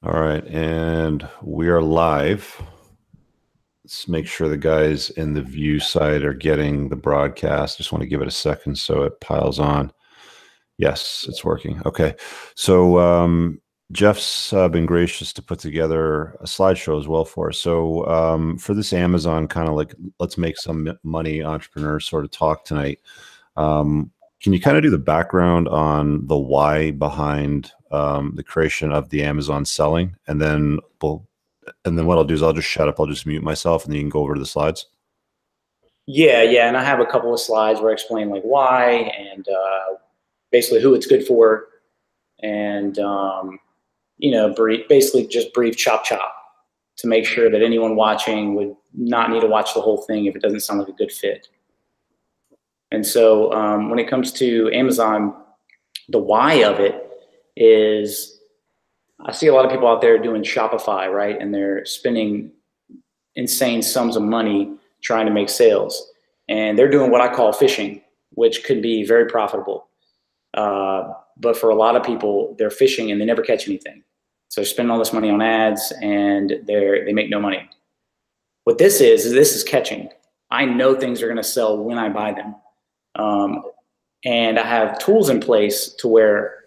All right, and we are live. Let's make sure the guys in the view side are getting the broadcast. Just want to give it a second so it piles on. Yes, it's working. Okay, so Jeff's been gracious to put together a slideshow as well for us. So for this Amazon kind of like let's make some money entrepreneur sort of talk tonight. Can you kind of do the background on the why behind the creation of the Amazon selling, and then what I'll do is I'll just shut up. I'll just mute myself, and then you can go over to the slides. Yeah, and I have a couple of slides where I explain like why and basically who it's good for, and basically just brief chop to make sure that anyone watching would not need to watch the whole thing if it doesn't sound like a good fit. And so when it comes to Amazon, the why of it is I see a lot of people out there doing Shopify, right? And they're spending insane sums of money trying to make sales. And they're doing what I call fishing, which could be very profitable. But for a lot of people, they're fishing and they never catch anything. So they're spending all this money on ads and they make no money. What this is catching. I know things are going to sell when I buy them. And I have tools in place to where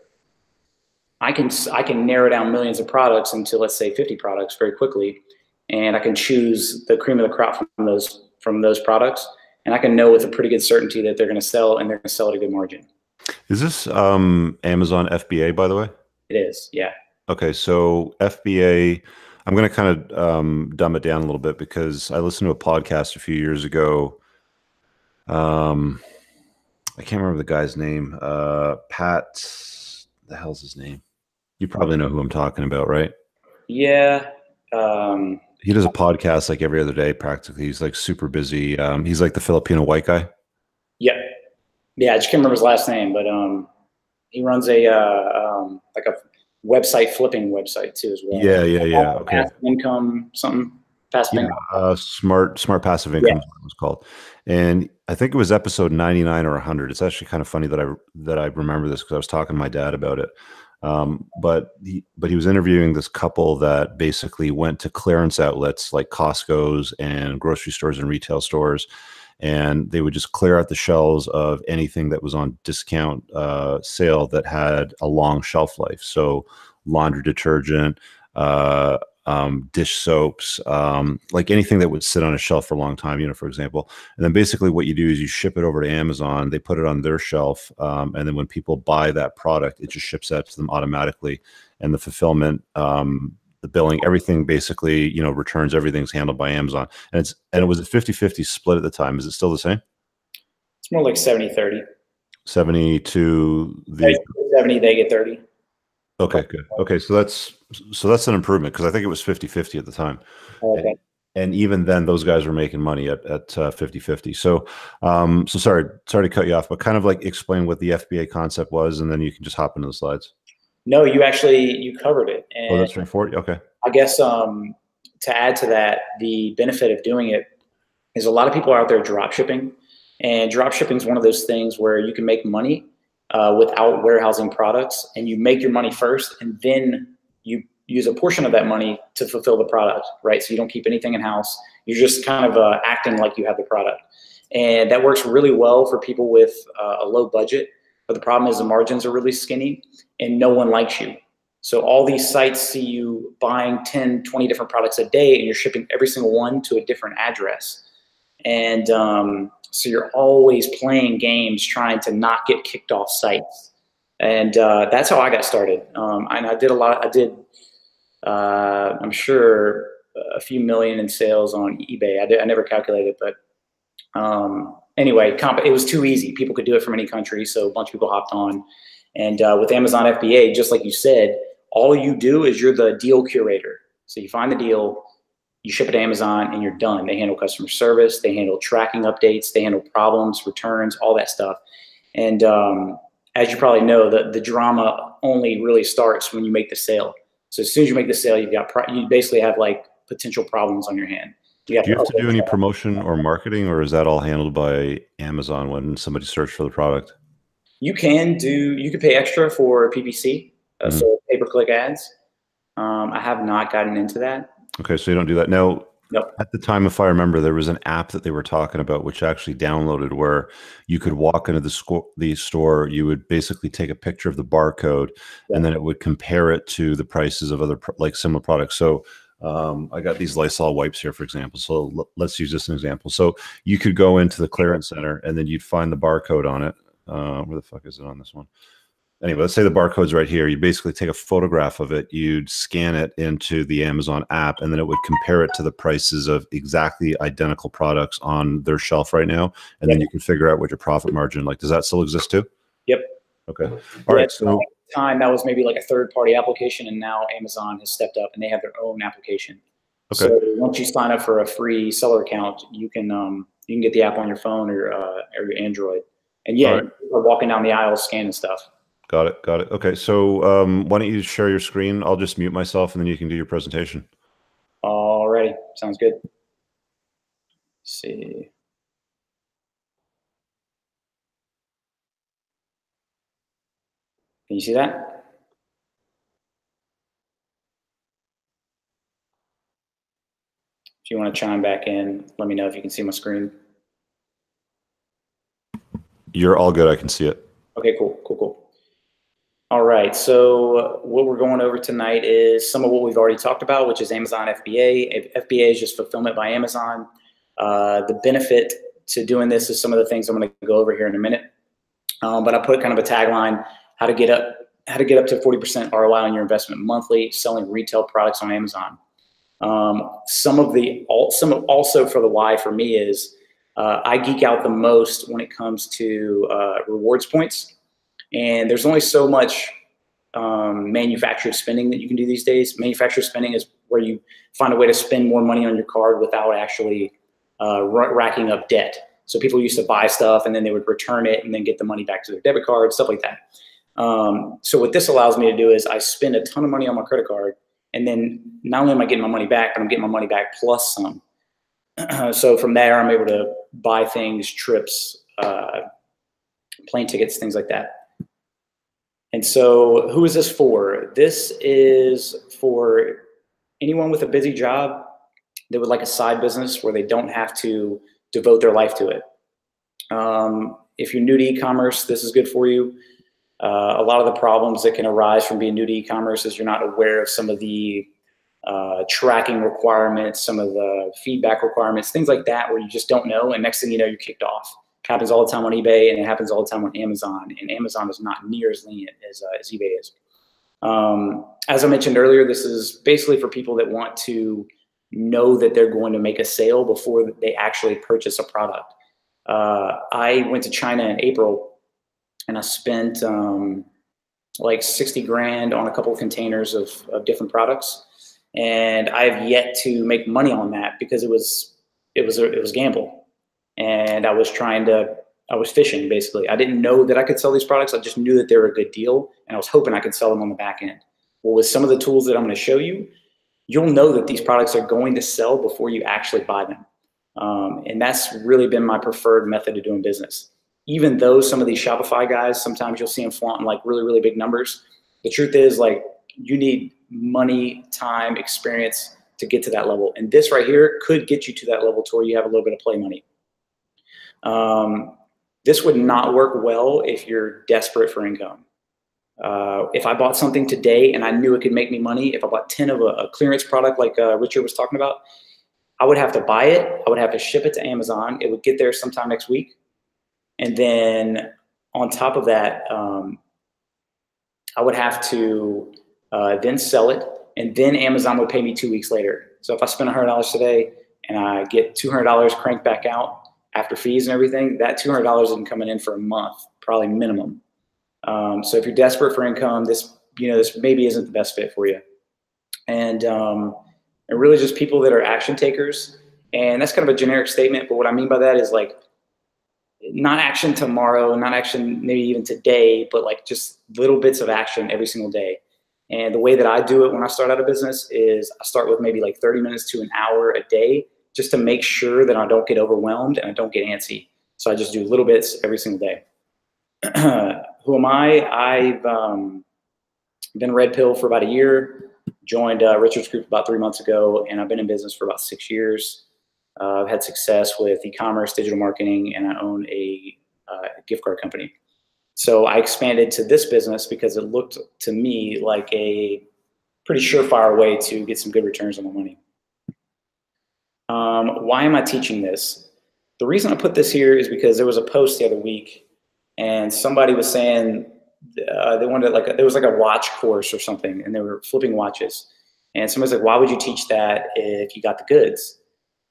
I can narrow down millions of products into, let's say, 50 products very quickly, and I can choose the cream of the crop from those products, and I can know with a pretty good certainty that they're going to sell, and they're going to sell at a good margin. Is this Amazon FBA, by the way? It is, yeah. Okay, so FBA, I'm going to kind of dumb it down a little bit because I listened to a podcast a few years ago. I can't remember the guy's name. Pat, the hell's his name? You probably know who I'm talking about, right? Yeah. He does a podcast like every other day, practically. He's like super busy. He's like the Filipino white guy. Yeah. Yeah, I just can't remember his last name, but he runs a like a website flipping website too as well. Yeah. Okay. Passive income, something. Passive income. Smart passive income is what it was called. And I think it was episode 99 or 100. It's actually kind of funny that I remember this because I was talking to my dad about it. But he was interviewing this couple that basically went to clearance outlets like Costco's and grocery stores and retail stores, and they would just clear out the shelves of anything that was on discount sale that had a long shelf life. So laundry detergent, dish soaps, like anything that would sit on a shelf for a long time, for example. And then basically what you do is you ship it over to Amazon, they put it on their shelf, and then when people buy that product, it just ships out to them automatically. And the fulfillment, the billing, everything basically, returns, everything's handled by Amazon. And it was a 50-50 split at the time. Is it still the same? It's more like 70-30. 70 to the 70, they get 30. Okay, good. Okay, so that's an improvement because I think it was 50-50 at the time. Okay. And even then, those guys were making money at 50-50. So, sorry to cut you off, but kind of like explain what the FBA concept was, and then you can just hop into the slides. No, you covered it. And oh, that's straightforward. Okay. I guess to add to that, the benefit of doing it is a lot of people are out there drop shipping, and drop shipping is one of those things where you can make money without warehousing products, and you make your money first, and then you use a portion of that money to fulfill the product, right? So you don't keep anything in house. You're just kind of acting like you have the product, and that works really well for people with a low budget. But the problem is the margins are really skinny, and no one likes you. So all these sites see you buying 10, 20 different products a day, and you're shipping every single one to a different address. And so you're always playing games trying to not get kicked off sites. And that's how I got started. And I did I'm sure a few million in sales on eBay. I never calculated, but anyway, it was too easy. People could do it from any country, so a bunch of people hopped on. And with Amazon FBA, just like you said, all you do is you're the deal curator. So you find the deal, you ship it to Amazon, and you're done. They handle customer service, they handle tracking updates, they handle problems, returns, all that stuff. And as you probably know, the drama only really starts when you make the sale. So as soon as you make the sale, you basically have like potential problems on your hand. Do you have to do any promotion or marketing, or is that all handled by Amazon when somebody searches for the product? You can pay extra for PPC, so pay-per-click ads. I have not gotten into that. Okay, so you don't do that. Now, Nope. at the time, if I remember, there was an app that they were talking about, which I actually downloaded, where you could walk into the store, you would basically take a picture of the barcode, and Yep. then it would compare it to the prices of other like similar products. So I got these Lysol wipes here, for example. So let's use this as an example. So you could go into the clearance center, and then you'd find the barcode on it. Where the fuck is it on this one? Anyway, let's say the barcode's right here. You basically take a photograph of it, you'd scan it into the Amazon app, and then it would compare it to the prices of exactly identical products on their shelf right now. And then you can figure out what your profit margin, like, does that still exist too? Yep. Okay. All right. So at the time that was maybe like a third-party application, and now Amazon has stepped up and they have their own application. okay. So once you sign up for a free seller account, you can get the app on your phone or your Android. And yeah, you're walking down the aisle scanning stuff. Got it. Got it. Okay. So why don't you share your screen? I'll just mute myself and then you can do your presentation. Alrighty. Sounds good. Let's see. Can you see that? If you want to chime back in, let me know if you can see my screen. You're all good. I can see it. Okay, cool, cool, cool. All right, so what we're going over tonight is some of what we've already talked about, which is Amazon FBA. FBA is just fulfillment by Amazon. The benefit to doing this is some of the things I'm going to go over here in a minute. But I put kind of a tagline: how to get up to 40% ROI on your investment monthly, selling retail products on Amazon. Also for the why for me is I geek out the most when it comes to rewards points. And there's only so much manufactured spending that you can do these days. Manufactured spending is where you find a way to spend more money on your card without actually racking up debt. So people used to buy stuff and then they would return it and then get the money back to their debit card, stuff like that. So what this allows me to do is I spend a ton of money on my credit card, and then not only am I getting my money back, but I'm getting my money back plus some. So from there, I'm able to buy things, trips, plane tickets, things like that. And so who is this for? This is for anyone with a busy job that would like a side business where they don't have to devote their life to it. If you're new to e-commerce, this is good for you. A lot of the problems that can arise from being new to e-commerce is you're not aware of some of the tracking requirements, some of the feedback requirements, things like that, where you just don't know. And next thing you know, you're kicked off. It happens all the time on eBay, and it happens all the time on Amazon. And Amazon is not near as lenient as eBay is. As I mentioned earlier, this is basically for people that want to know that they're going to make a sale before they actually purchase a product. I went to China in April, and I spent like 60 grand on a couple of containers of different products. And I've yet to make money on that because it was gamble. And I was fishing basically. I didn't know that I could sell these products. I just knew that they were a good deal, and I was hoping I could sell them on the back end. Well, with some of the tools that I'm going to show you, you'll know that these products are going to sell before you actually buy them. And that's really been my preferred method of doing business. Even though some of these Shopify guys, sometimes you'll see them flaunting like really, really big numbers. The truth is, like, you need money, time, experience to get to that level. And this right here could get you to that level to where you have a little bit of play money. This would not work well if you're desperate for income. If I bought something today and I knew it could make me money, if I bought 10 of a clearance product like Richard was talking about, I would have to buy it. I would have to ship it to Amazon. It would get there sometime next week. And then on top of that, I would have to then sell it, and then Amazon would pay me 2 weeks later. So if I spend $100 today and I get $200 cranked back out after fees and everything, that $200 isn't coming in for a month, probably minimum. So if you're desperate for income, this maybe isn't the best fit for you. And really just people that are action takers. And that's kind of a generic statement, but what I mean by that is like not action tomorrow, not action maybe even today, but like just little bits of action every single day. And the way that I do it when I start out a business is I start with maybe like 30 minutes to an hour a day just to make sure that I don't get overwhelmed and I don't get antsy. So I just do little bits every single day. Who am I? I've been red pill for about a year, Joined Richard's group about 3 months ago, and I've been in business for about 6 years. I've had success with e-commerce, digital marketing, and I own a gift card company. So I expanded to this business because it looked to me like a pretty surefire way to get some good returns on my money. Why am I teaching this? The reason I put this here is because there was a post the other week, and somebody was saying they wanted there was like a watch course or something, and they were flipping watches. And somebody's like, why would you teach that if you got the goods?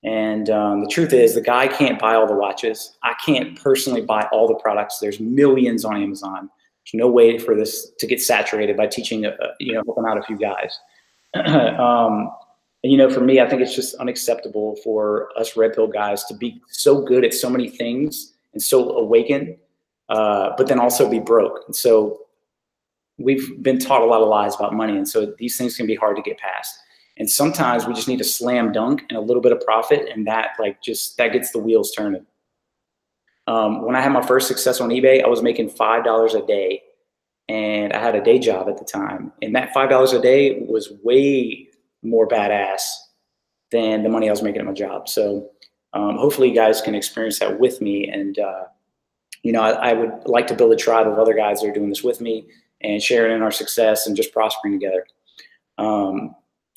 And the truth is, the guy can't buy all the watches. I can't personally buy all the products. There's millions on Amazon. There's no way for this to get saturated by teaching, helping out a few guys. And for me, I think it's just unacceptable for us red pill guys to be so good at so many things and so awakened, but then also be broke. And so we've been taught a lot of lies about money, and so these things can be hard to get past. And sometimes we just need a slam dunk and a little bit of profit, and that gets the wheels turning. When I had my first success on eBay, I was making $5 a day, and I had a day job at the time. And that $5 a day was way more badass than the money I was making at my job. So hopefully you guys can experience that with me. And I would like to build a tribe of other guys that are doing this with me and sharing in our success and just prospering together.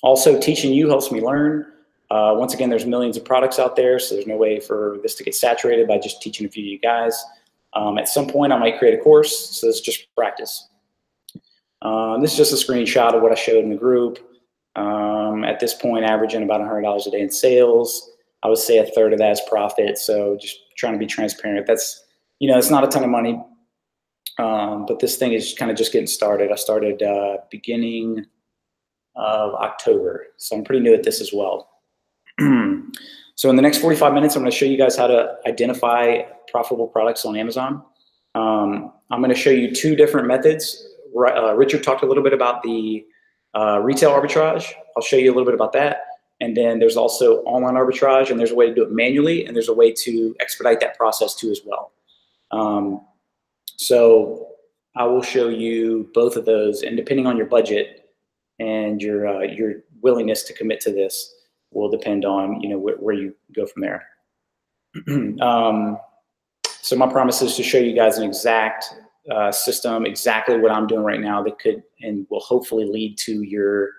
Also, teaching you helps me learn. Once again, there's millions of products out there, so there's no way for this to get saturated by just teaching a few of you guys. At some point, I might create a course, so it's just practice. This is just a screenshot of what I showed in the group. At this point, averaging about $100 a day in sales. I would say a third of that is profit, so just trying to be transparent. That's, it's not a ton of money, but this thing is kind of just getting started. I started beginning of October, so I'm pretty new at this as well. So in the next 45 minutes, I'm going to show you guys how to identify profitable products on Amazon. I'm going to show you two different methods. Richard talked a little bit about the retail arbitrage. I'll show you a little bit about that. And then there's also online arbitrage, and there's a way to do it manually, and there's a way to expedite that process too as well. So I will show you both of those, and depending on your budget and your willingness to commit to this will depend on where you go from there. So my promise is to show you guys an exact system, exactly what I'm doing right now that could and will hopefully lead to your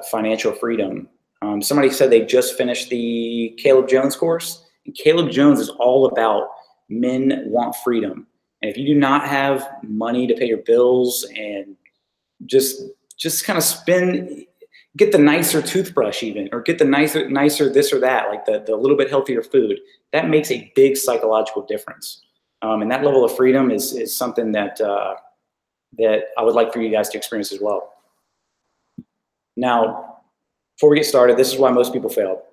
financial freedom. Somebody said they just finished the Caleb Jones course, and Caleb Jones is all about men want freedom. And if you do not have money to pay your bills and just kind of get the nicer toothbrush even, or get the nicer this or that, like the little bit healthier food, that makes a big psychological difference. And that level of freedom is something that I would like for you guys to experience as well. Now, before we get started, this is why most people fail.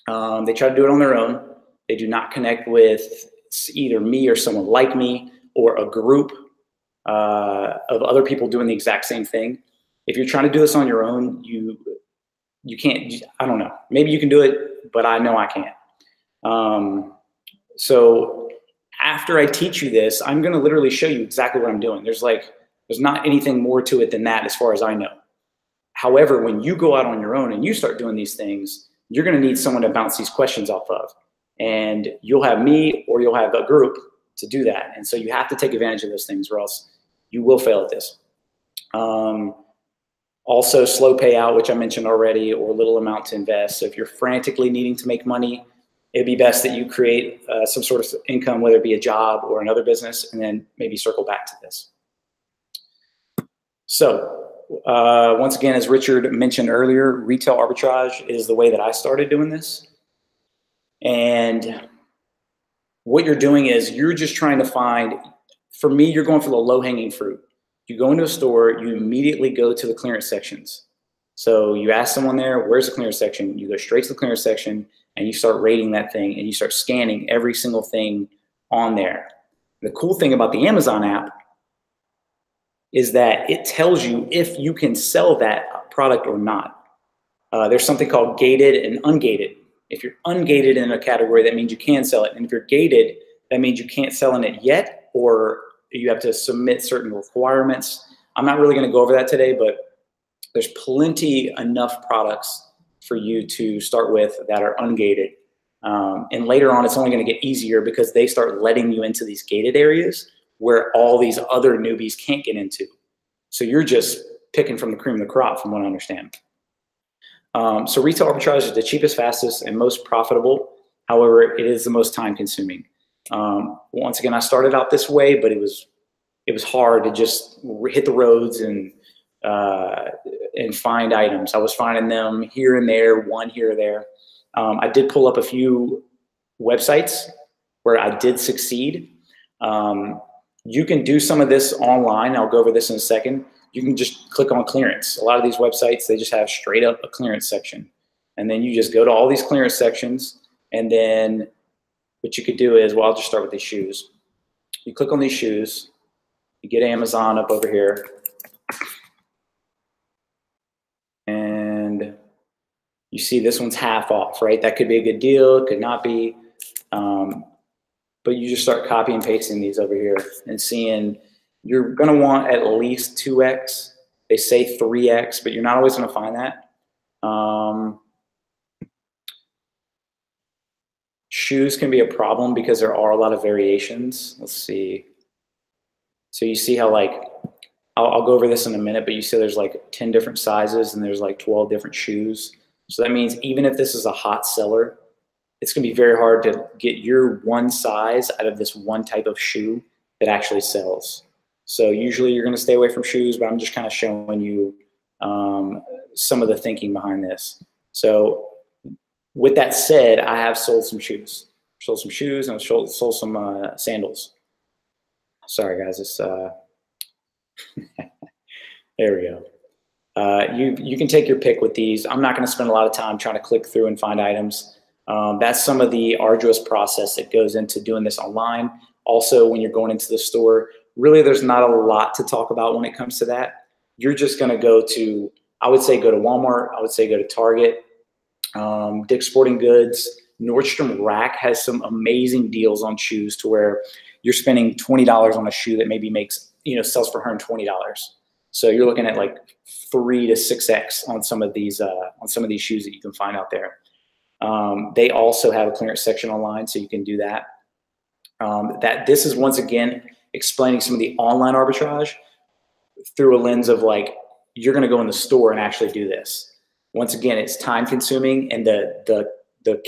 They try to do it on their own. They do not connect with either me or someone like me or a group of other people doing the exact same thing. If you're trying to do this on your own, you can't. I don't know. Maybe you can do it, but I know I can't. So after I teach you this, I'm going to literally show you exactly what I'm doing. There's not anything more to it than that as far as I know. However, when you go out on your own and you start doing these things, you're going to need someone to bounce these questions off of. And you'll have me or you'll have a group to do that. And so you have to take advantage of those things, or else you will fail at this. Also, slow payout, which I mentioned already, or little amount to invest. So if you're frantically needing to make money, it'd be best that you create some sort of income, whether it be a job or another business, and then maybe circle back to this. So once again, as Richard mentioned earlier, retail arbitrage is the way that I started doing this. And what you're doing is you're just trying to find, for me, you're going for the low-hanging fruit. You go into a store, you immediately go to the clearance sections. So you ask someone there, where's the clearance section? You go straight to the clearance section and you start rating that thing and you start scanning every single thing on there. The cool thing about the Amazon app is that it tells you if you can sell that product or not. There's something called gated and ungated. If you're ungated in a category, that means you can sell it. And if you're gated, that means you can't sell in it yet, or you have to submit certain requirements. I'm not really going to go over that today, but there's plenty enough products for you to start with that are ungated. And later on, it's only going to get easier because they start letting you into these gated areas where all these other newbies can't get into. So you're just picking from the cream of the crop, from what I understand. So retail arbitrage is the cheapest, fastest, and most profitable. However, it is the most time consuming. Once again, I started out this way, but it was hard to just hit the roads and find items. I was finding them here and there, one here or there. I did pull up a few websites where I did succeed. You can do some of this online. I'll go over this in a second. You can just click on clearance. A lot of these websites, they just have straight up a clearance section. And then you just go to all these clearance sections. And then what you could do is, well, I'll just start with these shoes. You click on these shoes. You get Amazon up over here. And you see this one's half off, right? That could be a good deal. It could not be. But you just start copy and pasting these over here and seeing you're going to want at least 2x. They say 3x, but you're not always going to find that. Shoes can be a problem because there are a lot of variations. Let's see. So you see how, like, I'll go over this in a minute, but you see there's like 10 different sizes and there's like 12 different shoes. So that means even if this is a hot seller, it's going to be very hard to get your one size out of this one type of shoe that actually sells. So usually you're going to stay away from shoes, but I'm just kind of showing you some of the thinking behind this. So with that said, I have sold some shoes. Sold some shoes and I've sold some sandals. Sorry, guys. It's there we go. You can take your pick with these. I'm not going to spend a lot of time trying to click through and find items. That's some of the arduous process that goes into doing this online. Also, when you're going into the store, really there's not a lot to talk about when it comes to that. You're just going to go to, I would say go to Walmart. I would say go to Target, Dick's Sporting Goods. Nordstrom Rack has some amazing deals on shoes to where you're spending $20 on a shoe that maybe makes, sells for $120. So you're looking at like 3 to 6x on some of these shoes that you can find out there. They also have a clearance section online, so you can do that. This is once again explaining some of the online arbitrage through a lens of like, you're going to go in the store and actually do this. Once again, it's time consuming, and the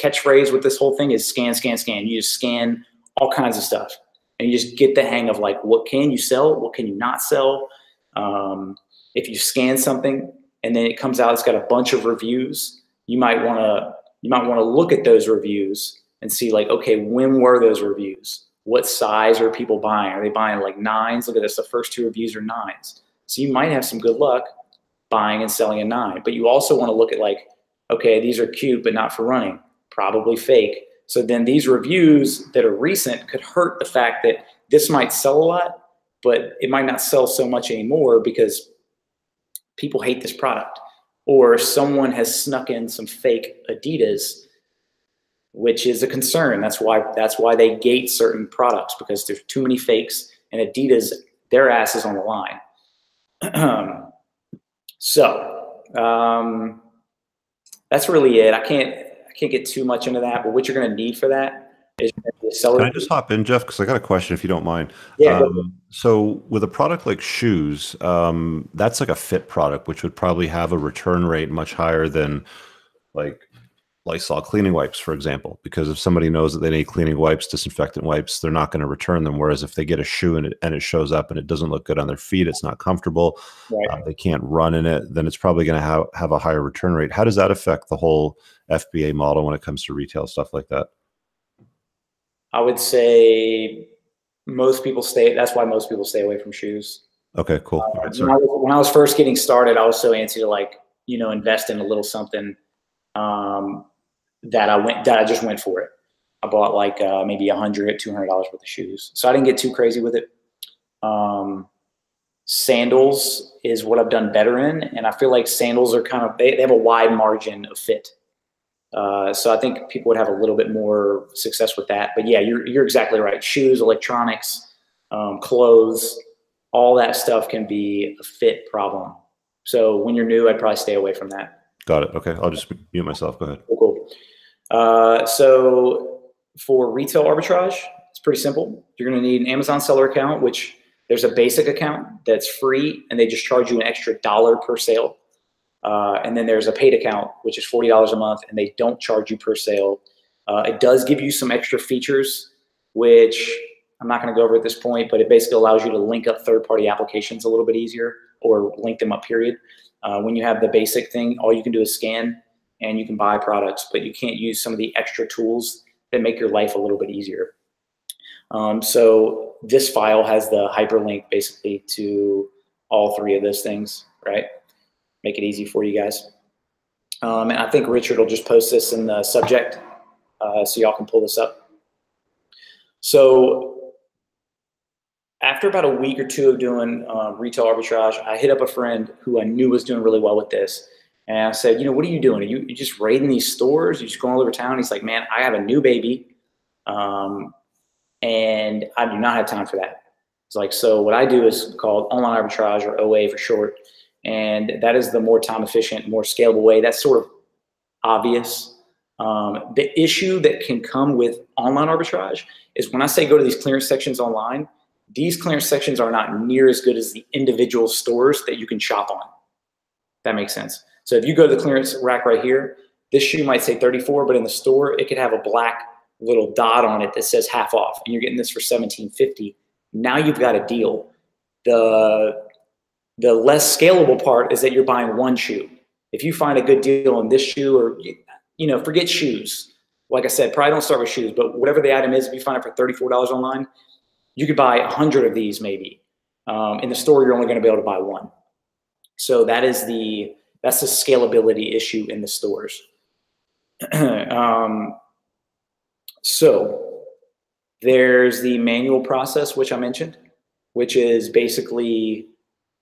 catchphrase with this whole thing is scan, scan, scan. You just scan all kinds of stuff, and you just get the hang of like, what can you sell? What can you not sell? If you scan something and then it comes out, it's got a bunch of reviews. You might want to look at those reviews and see like, okay, when were those reviews? What size are people buying? Are they buying like 9s? Look at this. The first 2 reviews are 9s. So you might have some good luck buying and selling a 9, but you also want to look at like, okay, these are cute, but not for running, probably fake. So then these reviews that are recent could hurt the fact that this might sell a lot, but it might not sell so much anymore because people hate this product, or someone has snuck in some fake Adidas, which is a concern. That's why they gate certain products, because there's too many fakes, and Adidas, their ass is on the line. That's really it. I can't get too much into that, but what you're going to need for that is a seller. Can I just hop in, Jeff? Because I got a question, if you don't mind. Yeah. So with a product like shoes, that's like a fit product, which would probably have a return rate much higher than like Lysol cleaning wipes, for example, because if somebody knows that they need cleaning wipes, disinfectant wipes, they're not going to return them. Whereas if they get a shoe and it shows up and it doesn't look good on their feet, it's not comfortable, right, they can't run in it, then it's probably going to have a higher return rate. How does that affect the whole FBA model when it comes to retail stuff like that? I would say that's why most people stay away from shoes. Okay, cool. Right, when I was first getting started, I was so antsy to like, invest in a little something, that I just went for it. I bought like maybe $100, $200 worth of shoes. So I didn't get too crazy with it. Sandals is what I've done better in. And I feel like sandals are they have a wide margin of fit. So I think people would have a little bit more success with that. But yeah, you're exactly right. Shoes, electronics, clothes, all that stuff can be a fit problem. So when you're new, I'd probably stay away from that. Got it. Okay. I'll just mute myself. Go ahead. Cool. So for retail arbitrage, it's pretty simple. You're going to need an Amazon seller account, which there's a basic account that's free, and they just charge you an extra $1 per sale. And then there's a paid account, which is $40 a month, and they don't charge you per sale. It does give you some extra features, which I'm not going to go over at this point, but it basically allows you to link up third-party applications a little bit easier, or link them up, period. When you have the basic thing, all you can do is scan, and you can buy products, but you can't use some of the extra tools that make your life a little bit easier. So this file has the hyperlink basically to all three of those things, right? Make it easy for you guys. And I think Richard will just post this in the subject so y'all can pull this up. So after about a week or two of doing retail arbitrage, I hit up a friend who I knew was doing really well with this. And I said, you know, what are you doing? Are you just raiding these stores? You're just going all over town? He's like, man, I have a new baby, and I do not have time for that. It's like, so what I do is called online arbitrage, or OA for short. And that is the more time efficient, more scalable way. That's sort of obvious. The issue that can come with online arbitrage is when I say go to these clearance sections online, these clearance sections are not near as good as the individual stores that you can shop on. That makes sense. So if you go to the clearance rack right here, this shoe might say 34, but in the store, it could have a black little dot on it that says half off, and you're getting this for $17.50. Now you've got a deal. The less scalable part is that you're buying one shoe. If you find a good deal on this shoe, or, you know, forget shoes. Like I said, probably don't start with shoes, but whatever the item is, if you find it for $34 online, you could buy 100 of these maybe. In the store, you're only going to be able to buy one. So that's the scalability issue in the stores. So there's the manual process, which I mentioned, which is basically,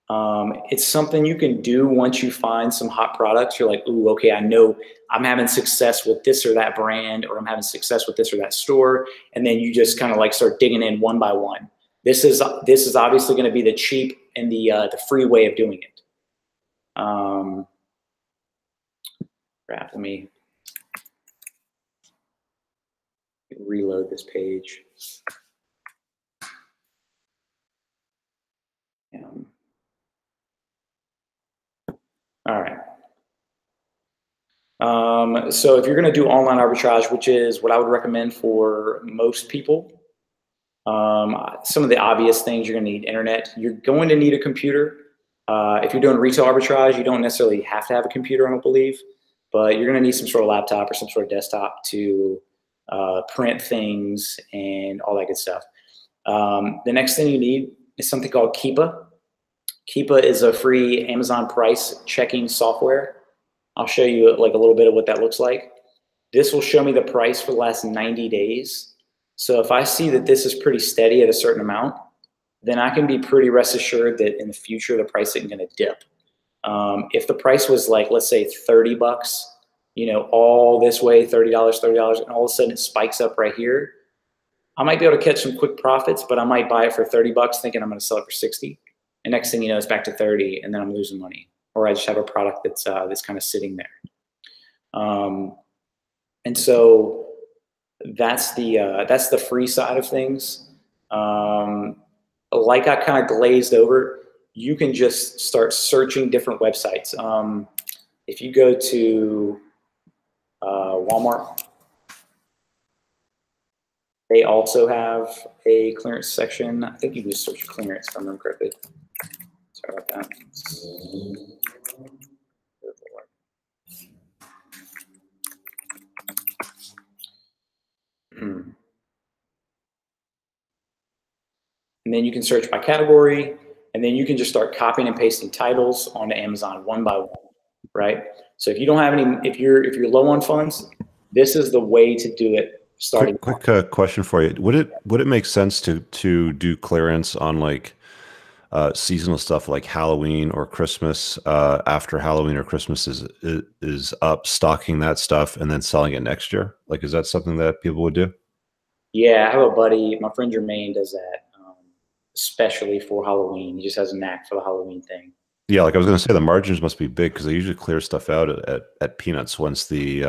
it's something you can do once you find some hot products. You're like, ooh, okay, I know I'm having success with this or that brand, or I'm having success with this or that store. And then you just kind of like start digging in one by one. This is obviously going to be the cheap and the free way of doing it. Crap, let me reload this page. All right. So if you're going to do online arbitrage, which is what I would recommend for most people, some of the obvious things, you're going to need internet. You're going to need a computer. If you're doing retail arbitrage, you don't necessarily have to have a computer, I don't believe, but you're going to need some sort of laptop or some sort of desktop to print things and all that good stuff. The next thing you need is something called Keepa. Keepa is a free Amazon price checking software. I'll show you like a little bit of what that looks like. This will show me the price for the last 90 days. So if I see that this is pretty steady at a certain amount, then I can be pretty rest assured that in the future, the price isn't going to dip. If the price was like, let's say $30, you know, all this way, $30, $30, and all of a sudden it spikes up right here, I might be able to catch some quick profits, but I might buy it for $30 thinking I'm going to sell it for 60. And next thing you know, it's back to 30, and then I'm losing money. Or I just have a product that's kind of sitting there. And so that's the free side of things. Like I kind of glazed over, you can just start searching different websites. If you go to Walmart, they also have a clearance section. I think you can just search clearance if I remember correctly. Sorry about that. And then you can search by category, and then you can just start copying and pasting titles onto Amazon one by one, right? So if you don't have any, if you're low on funds, this is the way to do it. Starting. Quick question for you: Would it make sense to do clearance on like seasonal stuff like Halloween or Christmas, after Halloween or Christmas is up, stocking that stuff and then selling it next year? Like, is that something that people would do? Yeah, I have a buddy, my friend Jermaine does that, especially for Halloween. He just has a knack for the Halloween thing. Yeah, like I was going to say, the margins must be big because they usually clear stuff out at peanuts once the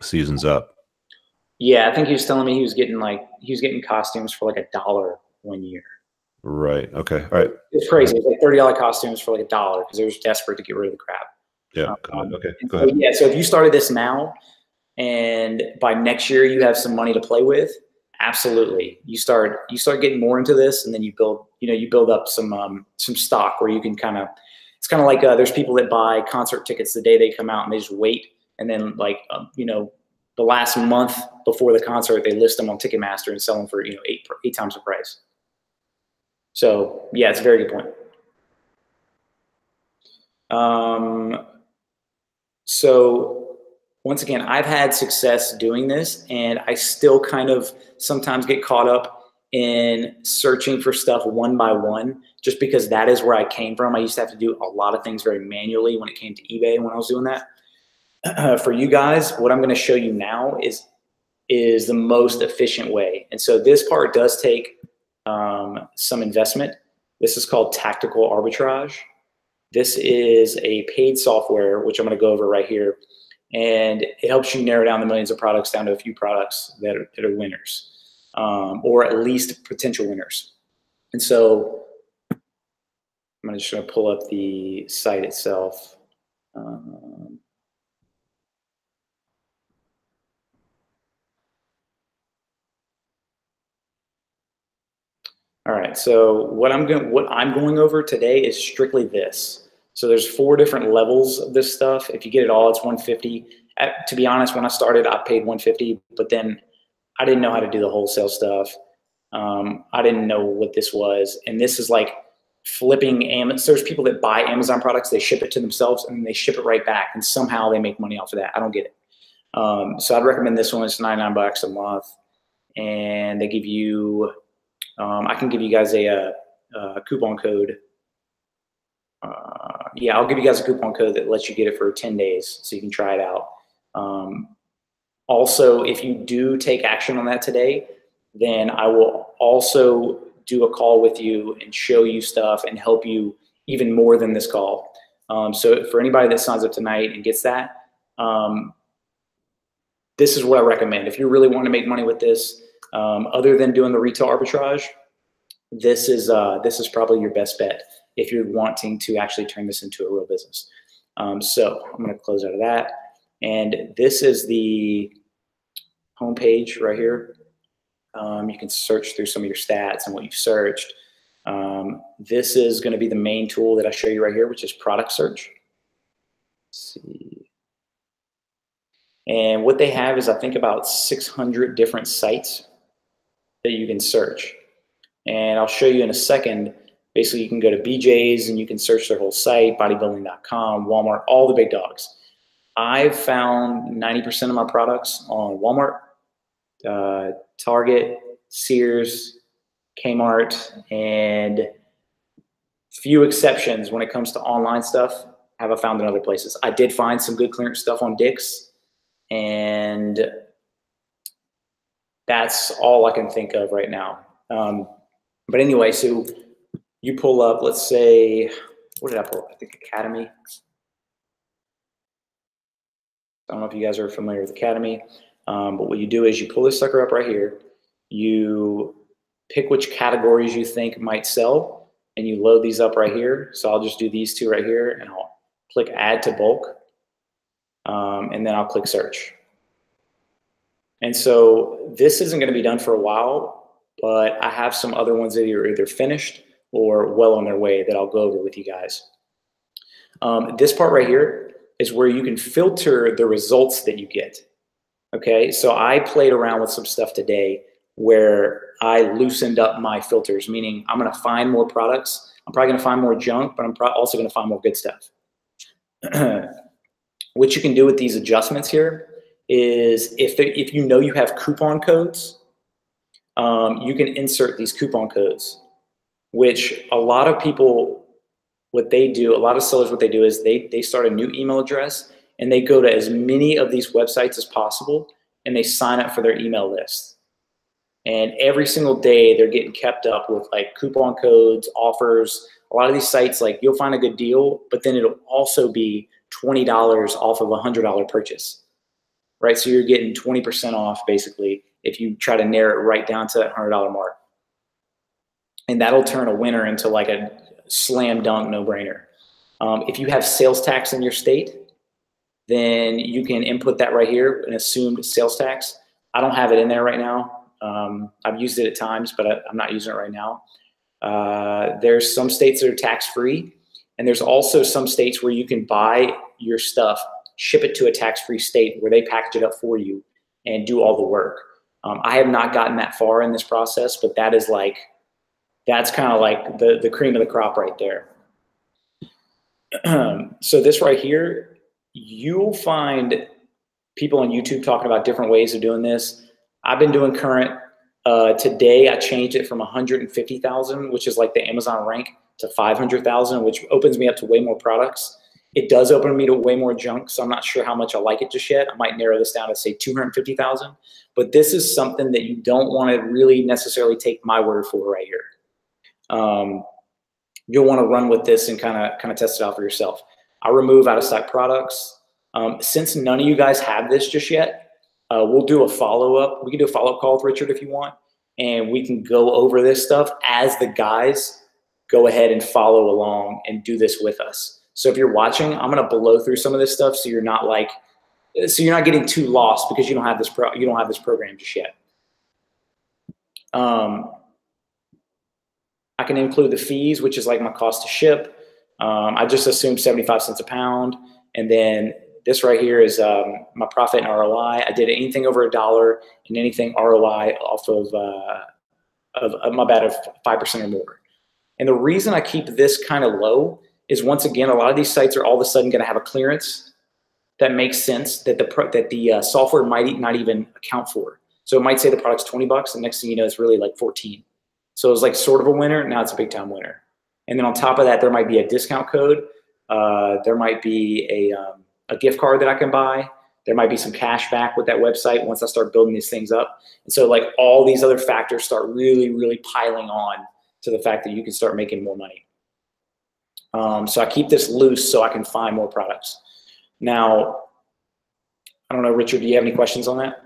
season's up. Yeah, I think he was telling me he was getting costumes for like $1 one year. Right. Okay. All right. It's crazy. It's like $30 costumes for like $1 because they were desperate to get rid of the crap. Yeah. Got it. Okay. And Go so, ahead. yeah, so if you started this now and by next year you have some money to play with, absolutely. You start getting more into this, and then you build up some stock where you can kind of. It's kind of like there's people that buy concert tickets the day they come out and they just wait, and then the last month before the concert they list them on Ticketmaster and sell them for eight times the price. So yeah, it's a very good point. So once again, I've had success doing this, and I still kind of sometimes get caught up in searching for stuff one by one, just because that is where I came from. I used to have to do a lot of things very manually when it came to eBay when I was doing that. For you guys, what I'm going to show you now is the most efficient way. And so this part does take some investment. This is called tactical arbitrage. This is a paid software, which I'm going to go over right here. And it helps you narrow down the millions of products down to a few products that are winners, or at least potential winners. And so I'm just going to pull up the site itself. All right, so what I'm going over today is strictly this. So there's 4 different levels of this stuff. If you get it all, it's 150. To be honest, when I started, I paid 150, but then I didn't know how to do the wholesale stuff. I didn't know what this was, and this is like flipping Amazon. There's people that buy Amazon products, they ship it to themselves, and they ship it right back, and somehow they make money off of that. I don't get it. So I'd recommend this one. It's $99 a month, and they give you. I can give you guys a coupon code. Yeah, I'll give you guys a coupon code that lets you get it for 10 days so you can try it out. Also, if you do take action on that today, then I will also do a call with you and show you stuff and help you even more than this call. So for anybody that signs up tonight and gets that, this is what I recommend. If you really want to make money with this, other than doing the retail arbitrage, this is probably your best bet if you're wanting to actually turn this into a real business. So I'm going to close out of that. And this is the homepage right here. You can search through some of your stats and what you've searched. This is going to be the main tool that I show you right here, which is product search. Let's see. And what they have is, I think, about 600 different sites that you can search. And I'll show you in a second. Basically, you can go to BJ's and you can search their whole site, bodybuilding.com, Walmart, all the big dogs. I've found 90% of my products on Walmart, Target, Sears, Kmart, and few exceptions when it comes to online stuff have I found in other places. I did find some good clearance stuff on Dick's, and that's all I can think of right now. But anyway, so you pull up, let's say, what did I pull up? I think Academy. I don't know if you guys are familiar with Academy, but what you do is you pull this sucker up right here. You pick which categories you think might sell, and you load these up right here. So I'll just do these 2 right here, and I'll click Add to Bulk, and then I'll click Search. And so this isn't going to be done for a while, but I have some other ones that are either finished or well on their way that I'll go over with you guys. This part right here is where you can filter the results that you get. Okay, so I played around with some stuff today where I loosened up my filters, meaning I'm going to find more products. I'm probably going to find more junk, but I'm also going to find more good stuff. What you can do with these adjustments here is if you know you have coupon codes, you can insert these coupon codes, which a lot of people, what they do, a lot of sellers, what they do is they start a new email address and they go to as many of these websites as possible and they sign up for their email list. And every single day they're getting kept up with like coupon codes, offers. A lot of these sites, like you'll find a good deal, but then it'll also be $20 off of a $100 purchase, right? So you're getting 20% off basically if you try to narrow it right down to that $100 mark. And that'll turn a winner into like a slam dunk no-brainer. If you have sales tax in your state, then you can input that right here, an assumed sales tax. I don't have it in there right now. I've used it at times, but I'm not using it right now. There's some states that are tax-free, and there's also some states where you can buy your stuff, ship it to a tax-free state where they package it up for you and do all the work. I have not gotten that far in this process, but that is like, that's kind of like the cream of the crop right there. So this right here, you'll find people on YouTube talking about different ways of doing this. I've been doing current. Today I changed it from 150,000, which is like the Amazon rank, to 500,000, which opens me up to way more products. It does open me to way more junk, so I'm not sure how much I like it just yet. I might narrow this down to say 250,000, but this is something that you don't want to really necessarily take my word for right here. You'll want to run with this and kind of test it out for yourself. I remove out of stock products. Since none of you guys have this just yet, we'll do a follow-up. We can do a follow-up call with Richard if you want, and we can go over this stuff as the guys go ahead and follow along and do this with us. So if you're watching, I'm going to blow through some of this stuff so you're not getting too lost because you don't have this program just yet. I can include the fees, which is like my cost to ship. I just assumed 75 cents a pound. And then this right here is my profit and ROI. I did anything over $1 and anything ROI off of my bad of 5% or more. And the reason I keep this kind of low is, once again, a lot of these sites are all of a sudden going to have a clearance that makes sense that the software might not even account for. So it might say the product's 20 bucks, and next thing you know, it's really like 14. So it was like sort of a winner. Now it's a big time winner. And then on top of that, there might be a discount code. There might be a gift card that I can buy. There might be some cash back with that website once I start building these things up. And so like all these other factors start really, really piling on to the fact that you can start making more money. So I keep this loose so I can find more products. Now, I don't know, Richard, do you have any questions on that?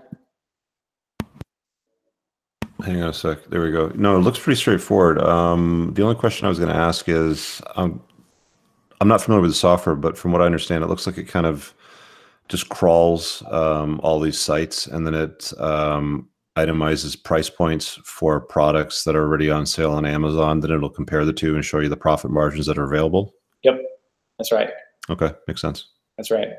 Hang on a sec. There we go. No, it looks pretty straightforward. The only question I was going to ask is, I'm not familiar with the software, but from what I understand, it looks like it kind of just crawls all these sites, and then it itemizes price points for products that are already on sale on Amazon. Then it'll compare the two and show you the profit margins that are available. Yep, that's right. Okay, makes sense. That's right.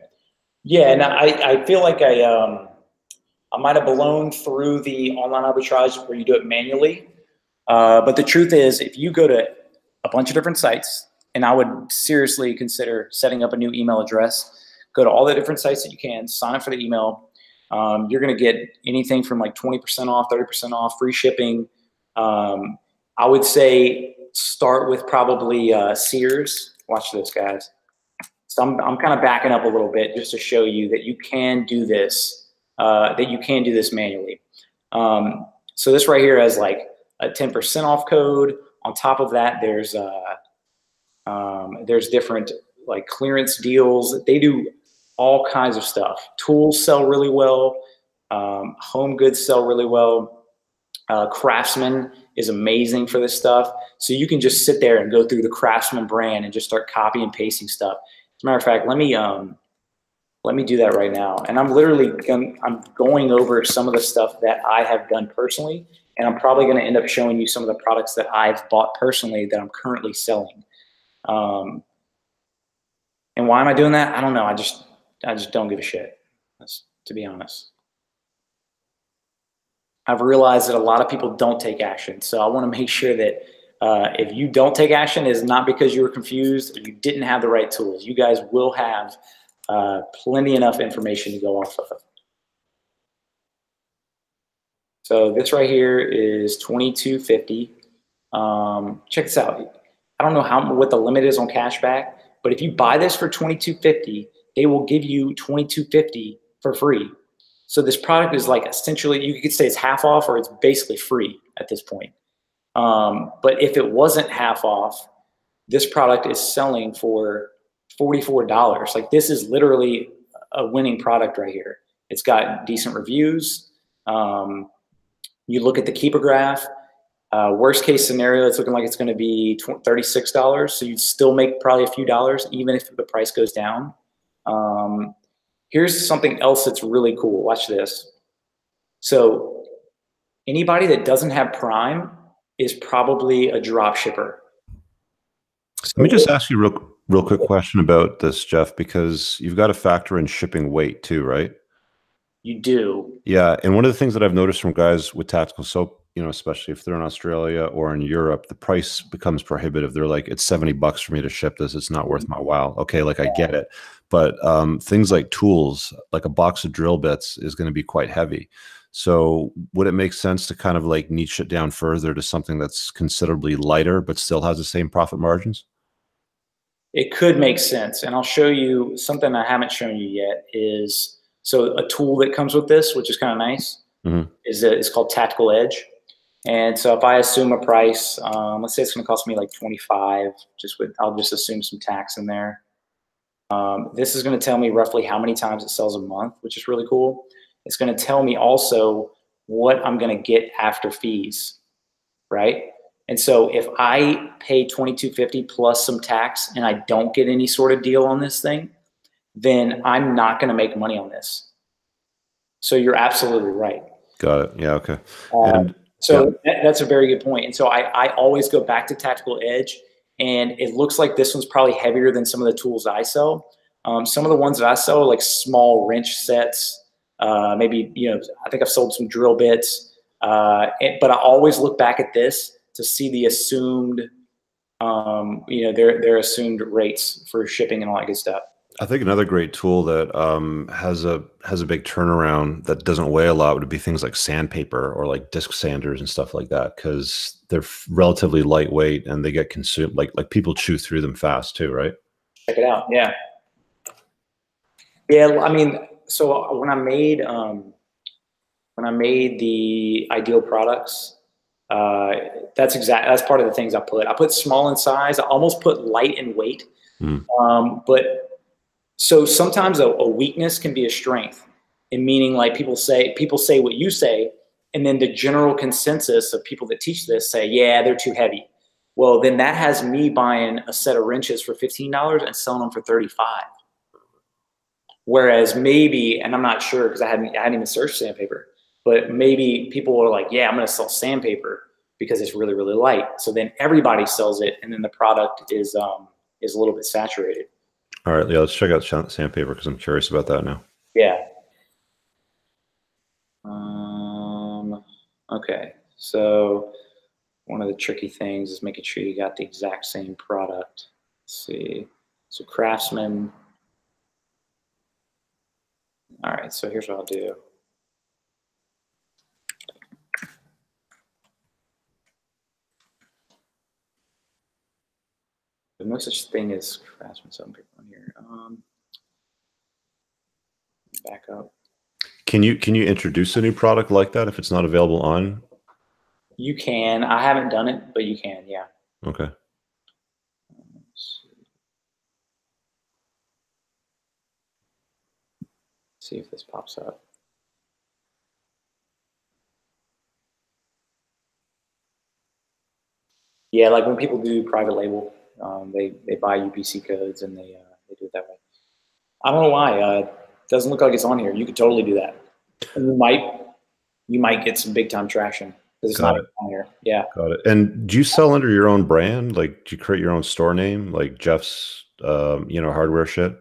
Yeah, and I feel like I might have blown through the online arbitrage where you do it manually. But the truth is, if you go to a bunch of different sites, and I would seriously consider setting up a new email address, go to all the different sites that you can, sign up for the email. You're going to get anything from like 20% off, 30% off, free shipping. I would say start with probably Sears. Watch this, guys. So I'm kind of backing up a little bit just to show you that you can do this, manually. So this right here has like a 10% off code. On top of that, there's different like clearance deals. They do all kinds of stuff. Tools sell really well. Home goods sell really well. Craftsman is amazing for this stuff. So you can just sit there and go through the Craftsman brand and just start copy and pasting stuff. As a matter of fact, let me do that right now. And I'm going over some of the stuff that I have done personally, and I'm probably going to end up showing you some of the products that I've bought personally that I'm currently selling. And why am I doing that? I don't know. I just don't give a shit, to be honest. I've realized that a lot of people don't take action. So I want to make sure that if you don't take action, it's not because you were confused or you didn't have the right tools. You guys will have plenty enough information to go off of. So this right here is $22.50. Check this out. I don't know what the limit is on cashback, but if you buy this for $22.50, they will give you $22.50 for free. So this product is like essentially, you could say it's half off or it's basically free at this point. But if it wasn't half off, this product is selling for $44. Like, this is literally a winning product right here. It's got decent reviews. You look at the keeper graph. Worst case scenario, it's looking like it's going to be $36. So you'd still make probably a few dollars, even if the price goes down. Here's something else that's really cool. Watch this. So anybody that doesn't have Prime is probably a drop shipper. Let me just ask you a real quick question about this, Jeff, because you've got to factor in shipping weight too, right? You do. Yeah, and one of the things that I've noticed from guys with tactical soap, you know, especially if they're in Australia or in Europe, the price becomes prohibitive. They're like, it's $70 for me to ship this. It's not worth my while. Okay, like I get it. But things like tools, like a box of drill bits is going to be quite heavy. So would it make sense to kind of like niche it down further to something that's considerably lighter, but still has the same profit margins? It could make sense. And I'll show you something I haven't shown you yet is, so a tool that comes with this, which is kind of nice, is called Tactical Edge. And so if I assume a price, let's say it's going to cost me like 25, I'll just assume some tax in there. This is going to tell me roughly how many times it sells a month, which is really cool. It's going to tell me also what I'm going to get after fees, right? And so if I pay $22.50 plus some tax and I don't get any sort of deal on this thing, then I'm not going to make money on this. So you're absolutely right. Got it. Yeah. Okay. That's a very good point. And so I always go back to Tactical Edge, and it looks like this one's probably heavier than some of the tools I sell. Some of the ones that I sell are like small wrench sets. Maybe, I think I've sold some drill bits. But I always look back at this to see the assumed, their assumed rates for shipping and all that good stuff. I think another great tool that has a big turnaround that doesn't weigh a lot would be things like sandpaper or like disc sanders and stuff like that, because they're relatively lightweight and they get consumed. Like people chew through them fast too, right? Check it out. Yeah. Yeah. I mean, so when I made the ideal products, that's part of the things I put small in size. I almost put light in weight. But so sometimes a weakness can be a strength, and meaning like people say what you say, and then the general consensus of people that teach this say, yeah, they're too heavy. Well, then that has me buying a set of wrenches for $15 and selling them for $35. Whereas maybe, and I'm not sure because I hadn't even searched sandpaper, but maybe people are like, yeah, I'm going to sell sandpaper because it's really, really light. So then everybody sells it, and then the product is a little bit saturated. All right, yeah, let's check out sandpaper because I'm curious about that now. Yeah. Okay, so one of the tricky things is making sure you got the exact same product. Let's see. So Craftsman. All right, so here's what I'll do. There's no such thing as Craftsman sandpaper on here. Back up. Can you introduce a new product like that if it's not available on? You can. I haven't done it, but you can. Yeah. Okay. Let's see if this pops up. Yeah, like when people do private label, they buy UPC codes and they do it that way. I don't know why. It doesn't look like it's on here. You could totally do that. And you might get some big time traction because it's not on here. Yeah. Got it. And do you sell under your own brand? Like, do you create your own store name, like Jeff's, hardware shit,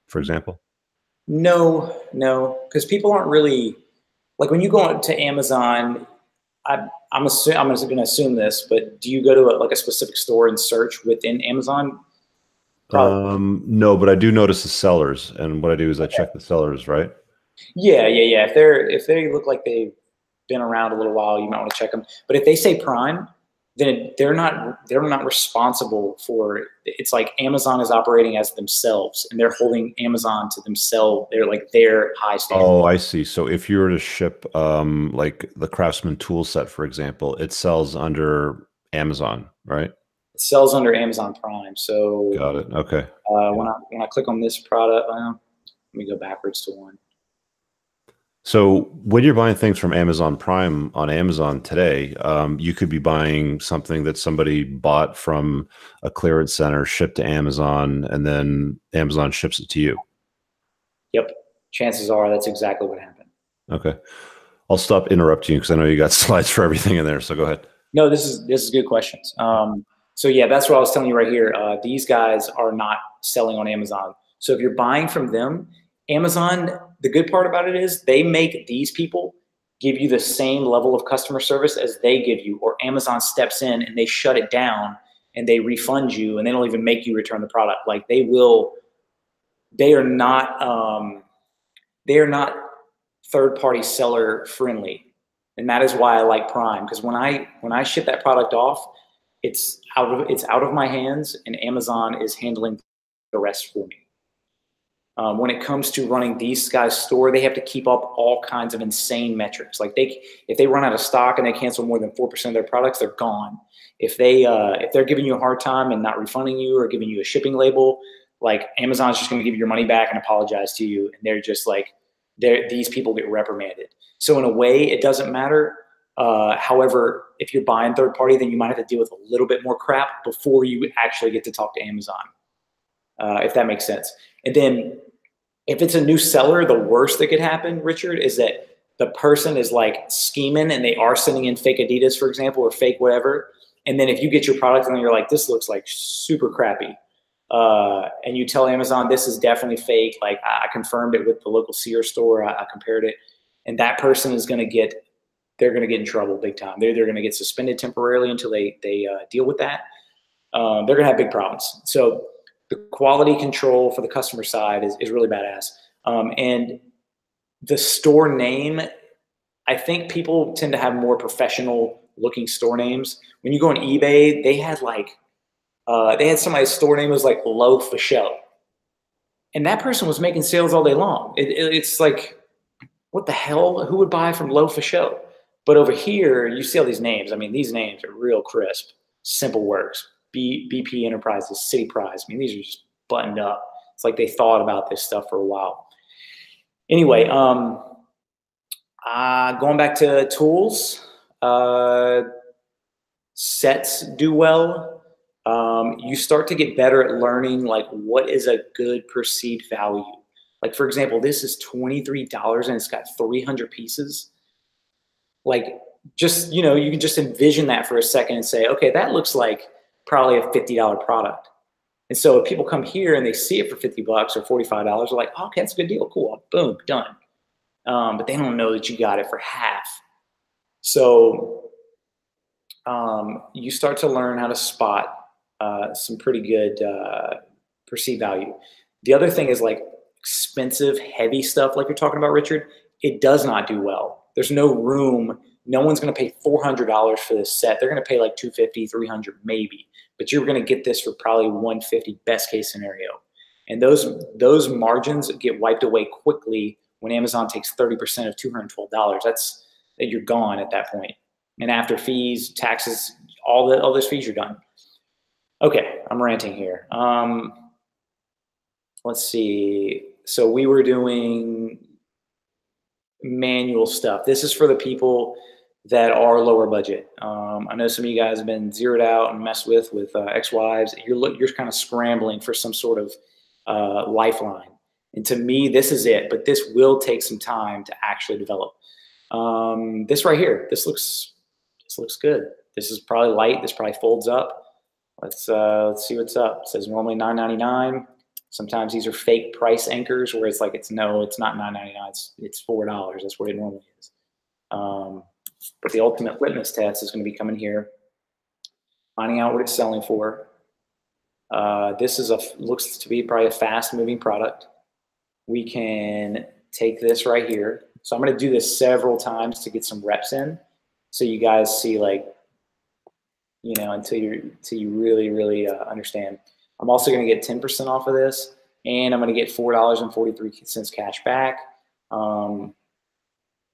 for example? No, because people aren't really like when you go to Amazon. I'm going to assume this, but do you go to a specific store and search within Amazon? No, but I do notice the sellers, and what I do is I check the sellers, right? Yeah. If they look like they've been around a little while, you might want to check them. But if they say Prime, then they're not responsible for it. It's like Amazon is operating as themselves, and they're holding Amazon to themselves. They're like their high standard. Oh, I see. So if you were to ship like the Craftsman tool set, for example, it sells under Amazon, right? It sells under Amazon Prime. So Got it. Okay. when I click on this product, let me go backwards to one. So when you're buying things from Amazon Prime on Amazon today, you could be buying something that somebody bought from a clearance center, shipped to Amazon, and then Amazon ships it to you. Yep. Chances are that's exactly what happened. Okay. I'll stop interrupting you because I know you got slides for everything in there. So go ahead. No, this is good questions. So yeah, that's what I was telling you right here. These guys are not selling on Amazon. So if you're buying from them, Amazon, the good part about it is they make these people give you the same level of customer service as they give you, or Amazon steps in and they shut it down and they refund you and they don't even make you return the product. Like they are not third party seller friendly. And that is why I like Prime, because when I ship that product off, it's out of my hands, and Amazon is handling the rest for me. When it comes to running these guys' store, they have to keep up all kinds of insane metrics. Like if they run out of stock and they cancel more than 4% of their products, they're gone. If they're giving you a hard time and not refunding you or giving you a shipping label, like Amazon's just going to give you your money back and apologize to you, and they're just like these people get reprimanded. So in a way, it doesn't matter. However, if you're buying third party, then you might have to deal with a little bit more crap before you actually get to talk to Amazon, if that makes sense. And then if it's a new seller, the worst that could happen, Richard, is that the person is like scheming and they are sending in fake Adidas, for example, or fake whatever. And then if you get your product and you're like, this looks like super crappy, and you tell Amazon this is definitely fake, like I confirmed it with the local Sears store, I compared it, and that person is going to get in trouble big time. They're going to get suspended temporarily until they deal with that. They're going to have big problems. So the quality control for the customer side is really badass. And the store name, I think people tend to have more professional looking store names. When you go on eBay, they had somebody's store name was like Low for Show. And that person was making sales all day long. It's like, what the hell? Who would buy from Low for Show? But over here, you see all these names. I mean, these names are real crisp. Simple Works, BP Enterprises, City Prize. I mean, these are just buttoned up. It's like they thought about this stuff for a while. Anyway, going back to tools, sets do well. You start to get better at learning like what is a good perceived value. Like for example, this is $23 and it's got 300 pieces. Like just, you can just envision that for a second and say, okay, that looks like probably a $50 product. And so if people come here and they see it for $50 or $45, they're like, oh, okay, that's a good deal. Cool. Boom, done. But they don't know that you got it for half. So you start to learn how to spot some pretty good perceived value. The other thing is like expensive, heavy stuff like you're talking about, Richard, it does not do well. There's no room. No one's going to pay $400 for this set. They're going to pay like $250, $300 maybe. But you're going to get this for probably $150 best case scenario. And those margins get wiped away quickly when Amazon takes 30% of $212. You're gone at that point. And after fees, taxes, all those fees, you're done. Okay, I'm ranting here. Let's see. So we were doing manual stuff. This is for the people that are lower budget. I know some of you guys have been zeroed out and messed with ex-wives. You're kind of scrambling for some sort of lifeline. And to me, this is it. But this will take some time to actually develop. This right here. This looks good. This is probably light. This probably folds up. Let's see what's up. It says normally $9.99. Sometimes these are fake price anchors where it's like it's not $9.99. It's $4. That's what it normally is. But the ultimate litmus test is going to be coming here, finding out what it's selling for. This looks to be probably a fast moving product. We can take this right here. So I'm going to do this several times to get some reps in, so you guys see until you really, really understand. I'm also going to get 10% off of this, and I'm going to get $4.43 cash back.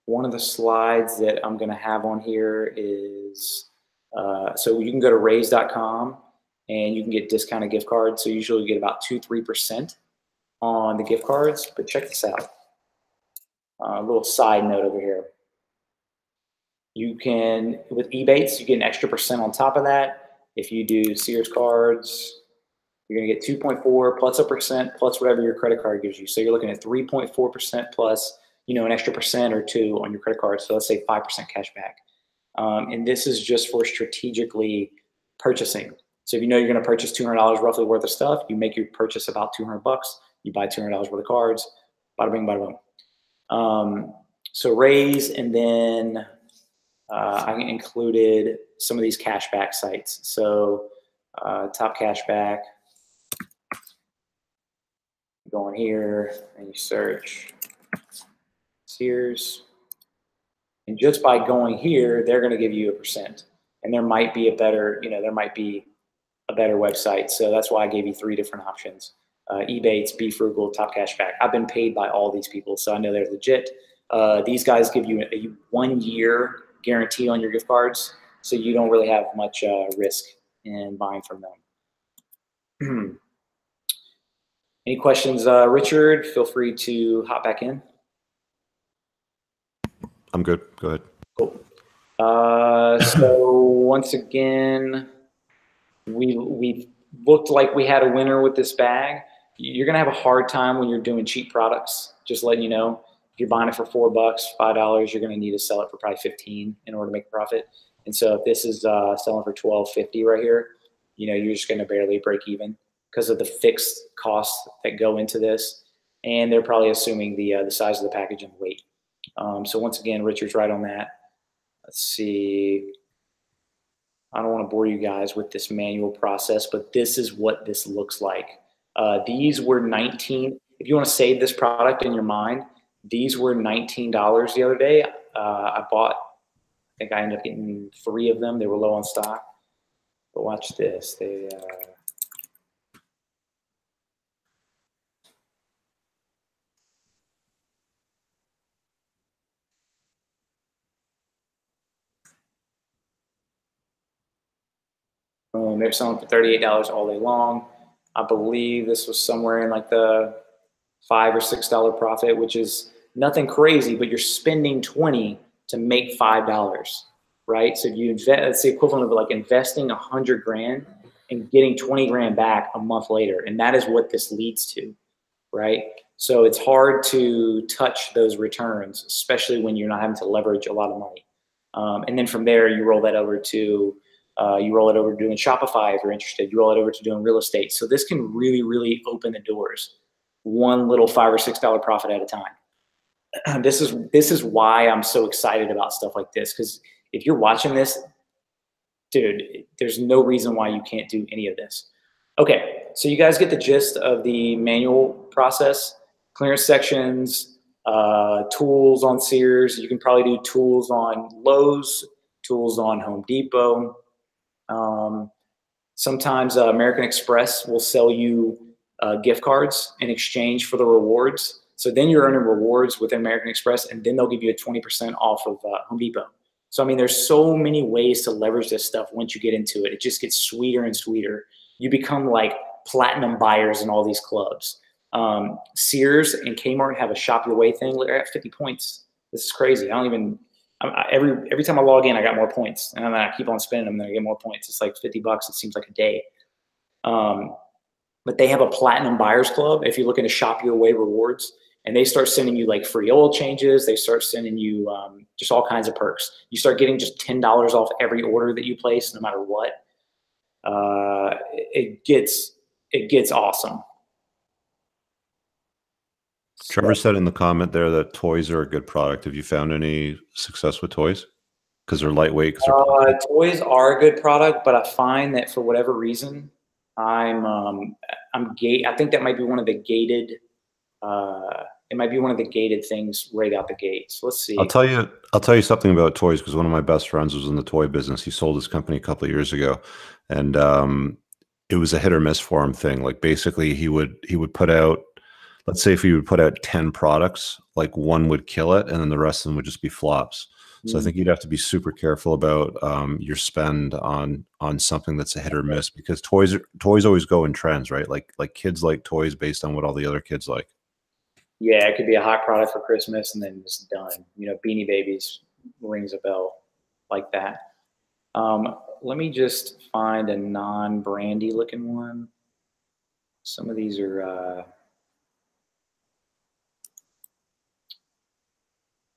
One of the slides that I'm going to have on here is, so you can go to raise.com and you can get discounted gift cards. So usually you get about 2-3% on the gift cards. But check this out. A little side note over here. You can, with Ebates, you get an extra percent on top of that. If you do Sears cards, you're going to get 2.4 plus a percent plus whatever your credit card gives you. So you're looking at 3.4% plus, an extra percent or two on your credit card. So let's say 5% cash back. And this is just for strategically purchasing. So if you know you're going to purchase $200 roughly worth of stuff, you make your purchase about $200. You buy $200 worth of cards. Bada bing, bada boom. So raise, and then I included some of these cashback sites. So top cashback. Go on here and you search Sears. And just by going here, they're going to give you a percent. And there might be a better, website. So that's why I gave you 3 different options. Ebates, Be Frugal, Top Cashback. I've been paid by all these people, so I know they're legit. These guys give you a 1-year guarantee on your gift cards, so you don't really have much risk in buying from them. Any questions, Richard? Feel free to hop back in. I'm good. Go ahead. Cool. So once again, we looked like we had a winner with this bag. You're gonna have a hard time when you're doing cheap products. Just letting you know, if you're buying it for $4, $5, you're gonna need to sell it for probably 15 in order to make a profit. And so if this is selling for $12.50 right here, you're just gonna barely break even because of the fixed costs that go into this, and they're probably assuming the size of the package and the weight. So once again, Richard's right on that. Let's see. I don't want to bore you guys with this manual process, but this is what this looks like. These were 19. If you want to save this product in your mind, these were $19 the other day. I think I ended up getting 3 of them. They were low on stock. But watch this. They're selling for $38 all day long. I believe this was somewhere in like the $5 or $6 profit, which is nothing crazy, but you're spending 20 to make $5, right? So if you invest, it's the equivalent of like investing 100 grand and getting 20 grand back a month later. And that is what this leads to, right? So it's hard to touch those returns, especially when you're not having to leverage a lot of money. And then from there, you roll that over to doing Shopify if you're interested. You roll it over to doing real estate. So this can really, really open the doors, one little $5 or $6 profit at a time. This is why I'm so excited about stuff like this, because if you're watching this, dude, there's no reason why you can't do any of this. Okay, so you guys get the gist of the manual process. Clearance sections, tools on Sears. You can probably do tools on Lowe's, tools on Home Depot. Sometimes American Express will sell you gift cards in exchange for the rewards. So then you're earning rewards with American Express, and then they'll give you a 20% off of Home Depot. So, I mean, there's so many ways to leverage this stuff once you get into it. It just gets sweeter and sweeter. You become like platinum buyers in all these clubs. Sears and Kmart have a shop your way thing. They're at 50 points. This is crazy. Every time I log in, I got more points, and then I keep on spending them, and then I get more points. It's like $50. It seems like a day. But they have a platinum buyers club if you're looking to shop your way rewards, and they start sending you like free oil changes. They start sending you just all kinds of perks. You start getting just $10 off every order that you place, no matter what. It gets awesome. Trevor said in the comment there that toys are a good product. Have you found any success with toys? Because they're lightweight. Toys are a good product, but I find that for whatever reason, I think that might be one of the gated. It might be one of the gated things right out the gate. So let's see. I'll tell you something about toys, because one of my best friends was in the toy business. He sold his company a couple of years ago, and it was a hit or miss for him thing. Like basically, he would put out. Let's say if he would put out 10 products, like one would kill it, and then the rest of them would just be flops. So I think you'd have to be super careful about your spend on something that's a hit or miss, because toys always go in trends, right? Like kids like toys based on what all the other kids like. Yeah, it could be a hot product for Christmas and then it's done. You know, Beanie Babies rings a bell like that. Let me just find a non-brandy looking one. Some of these are,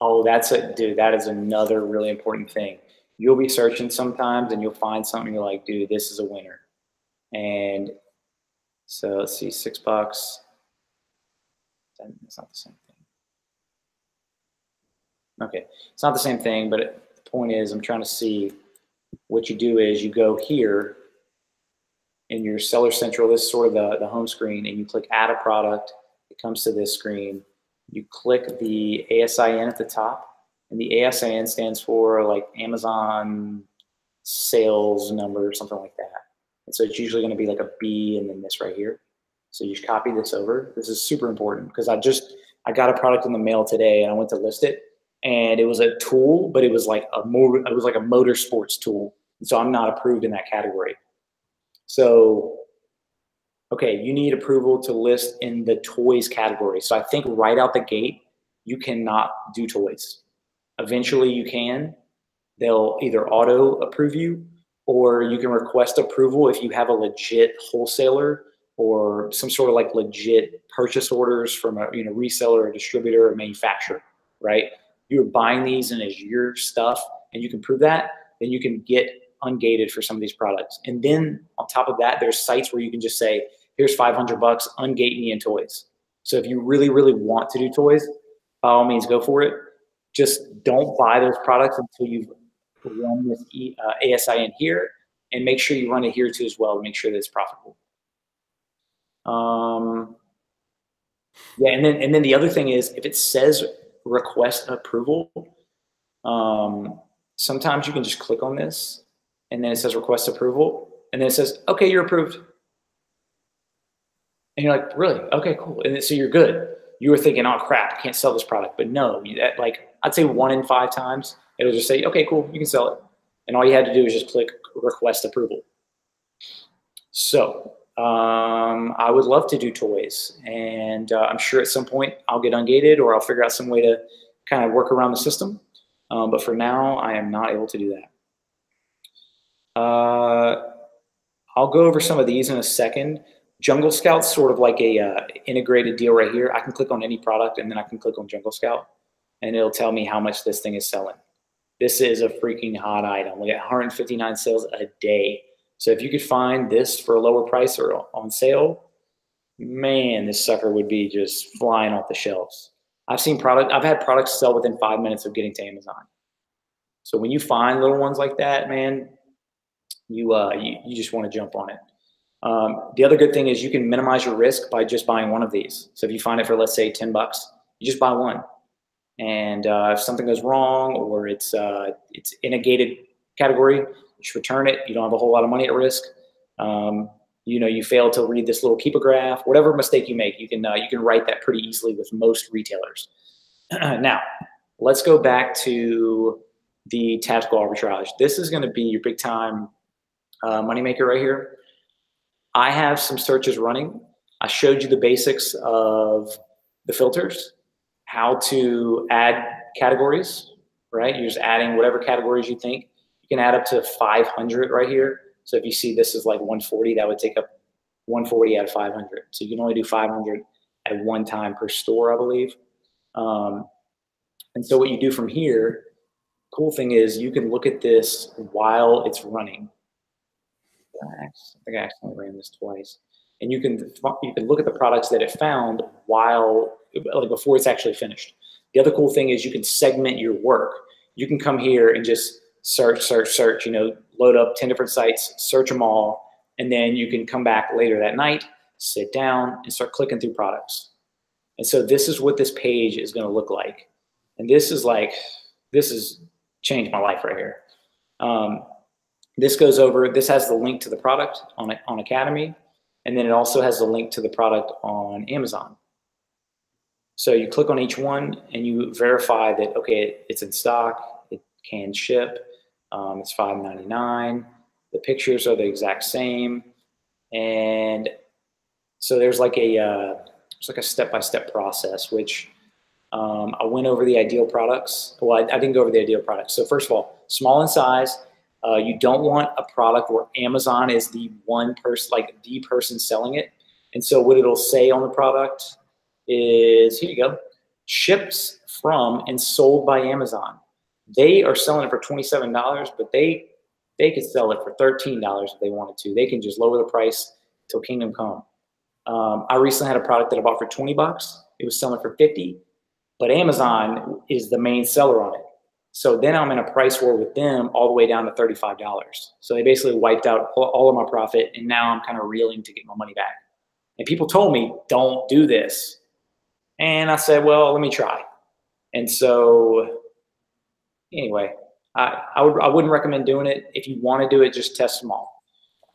oh, that's a, dude, that is another really important thing. You'll be searching sometimes and you'll find something you're like, dude, this is a winner. And so let's see, $6. It's not the same thing. Okay, it's not the same thing, but the point is I'm trying to see what you do is you go here in your Seller Central, this is sort of the home screen, and you click add a product. It comes to this screen. You click the ASIN at the top, and the ASIN stands for like Amazon sales number or something like that. And so it's usually going to be like a B and then this right here. So you just copy this over. This is super important because I got a product in the mail today and I went to list it, and it was a tool, but it was like a motorsports tool. And so I'm not approved in that category. So, okay, you need approval to list in the toys category. So I think right out the gate, you cannot do toys. Eventually you can. They'll either auto approve you, or you can request approval if you have a legit wholesaler or some sort of like legit purchase orders from a reseller or distributor or manufacturer, right? You're buying these and it's your stuff and you can prove that, then you can get ungated for some of these products. And then on top of that, there's sites where you can just say, here's $500, ungate me in toys. So if you really, really want to do toys, by all means, go for it. Just don't buy those products until you've run this ASIN here, and make sure you run it here too as well to make sure that it's profitable. Yeah, and then the other thing is if it says request approval, sometimes you can just click on this and then it says request approval and then it says, okay, you're approved. And you're like, really? Okay, cool. And so you're good. You were thinking, oh crap, I can't sell this product. But no, like I'd say 1 in 5 times, it'll just say, okay, cool, you can sell it. And all you had to do is just click request approval. So I would love to do toys. And I'm sure at some point I'll get ungated or I'll figure out some way to kind of work around the system. But for now, I am not able to do that. I'll go over some of these in a second. Jungle Scout's sort of like a integrated deal right here. I can click on any product and then I can click on Jungle Scout and it'll tell me how much this thing is selling. This is a freaking hot item. We got 159 sales a day. So if you could find this for a lower price or on sale, man, this sucker would be just flying off the shelves. I've had products sell within 5 minutes of getting to Amazon. So when you find little ones like that, man, you just want to jump on it. The other good thing is you can minimize your risk by just buying one of these. So if you find it for, let's say, $10, you just buy one. And if something goes wrong or it's in a gated category, you just return it. You don't have a whole lot of money at risk. You fail to read this little keep-a-graph. Whatever mistake you make, you can write that pretty easily with most retailers. Now, let's go back to the tactical arbitrage. This is going to be your big-time moneymaker right here. I have some searches running. I showed you the basics of the filters, how to add categories, right? You're just adding whatever categories you think. You can add up to 500 right here. So if you see this is like 140, that would take up 140 out of 500. So you can only do 500 at one time per store, I believe. And so what you do from here, cool thing is you can look at this while it's running. I think I accidentally ran this twice. And you can look at the products that it found before it's actually finished. The other cool thing is you can segment your work. You can come here and just search, load up 10 different sites, search them all, and then you can come back later that night, sit down, and start clicking through products. And so this is what this page is going to look like. And this has changed my life right here. This has the link to the product on Academy, and then it also has the link to the product on Amazon. So you click on each one and you verify that, okay, it's in stock, it can ship. It's $5.99. The pictures are the exact same, and so there's like a step-by-step process, which I went over the ideal products. Well, I didn't go over the ideal products. So first of all, small in size. You don't want a product where Amazon is the one person, like the person selling it. And so what it'll say on the product is, here you go, ships from and sold by Amazon. They are selling it for $27, but they could sell it for $13 if they wanted to. They can just lower the price till kingdom come. I recently had a product that I bought for 20 bucks. It was selling for 50, but Amazon is the main seller on it. So then I'm in a price war with them all the way down to $35. So they basically wiped out all of my profit, and now I'm kind of reeling to get my money back. And people told me, don't do this. And I said, well, let me try. And so anyway, I wouldn't recommend doing it. If you want to do it, just test them all.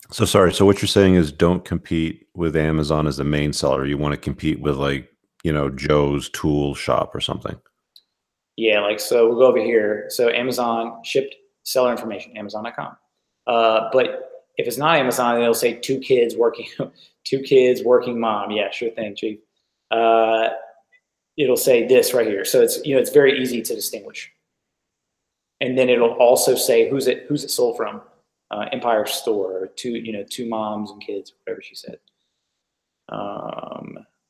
So sorry. So what you're saying is don't compete with Amazon as the main seller. You want to compete with, like, you know, Joe's tool shop or something. Yeah, like, so we'll go over here. So Amazon shipped seller information, Amazon.com. But if it's not Amazon, it'll say two kids working mom. Yeah, sure thing, Chief. It'll say this right here. So it's, you know, it's very easy to distinguish. And then it'll also say who's it sold from. Empire Store, two moms and kids, whatever she said.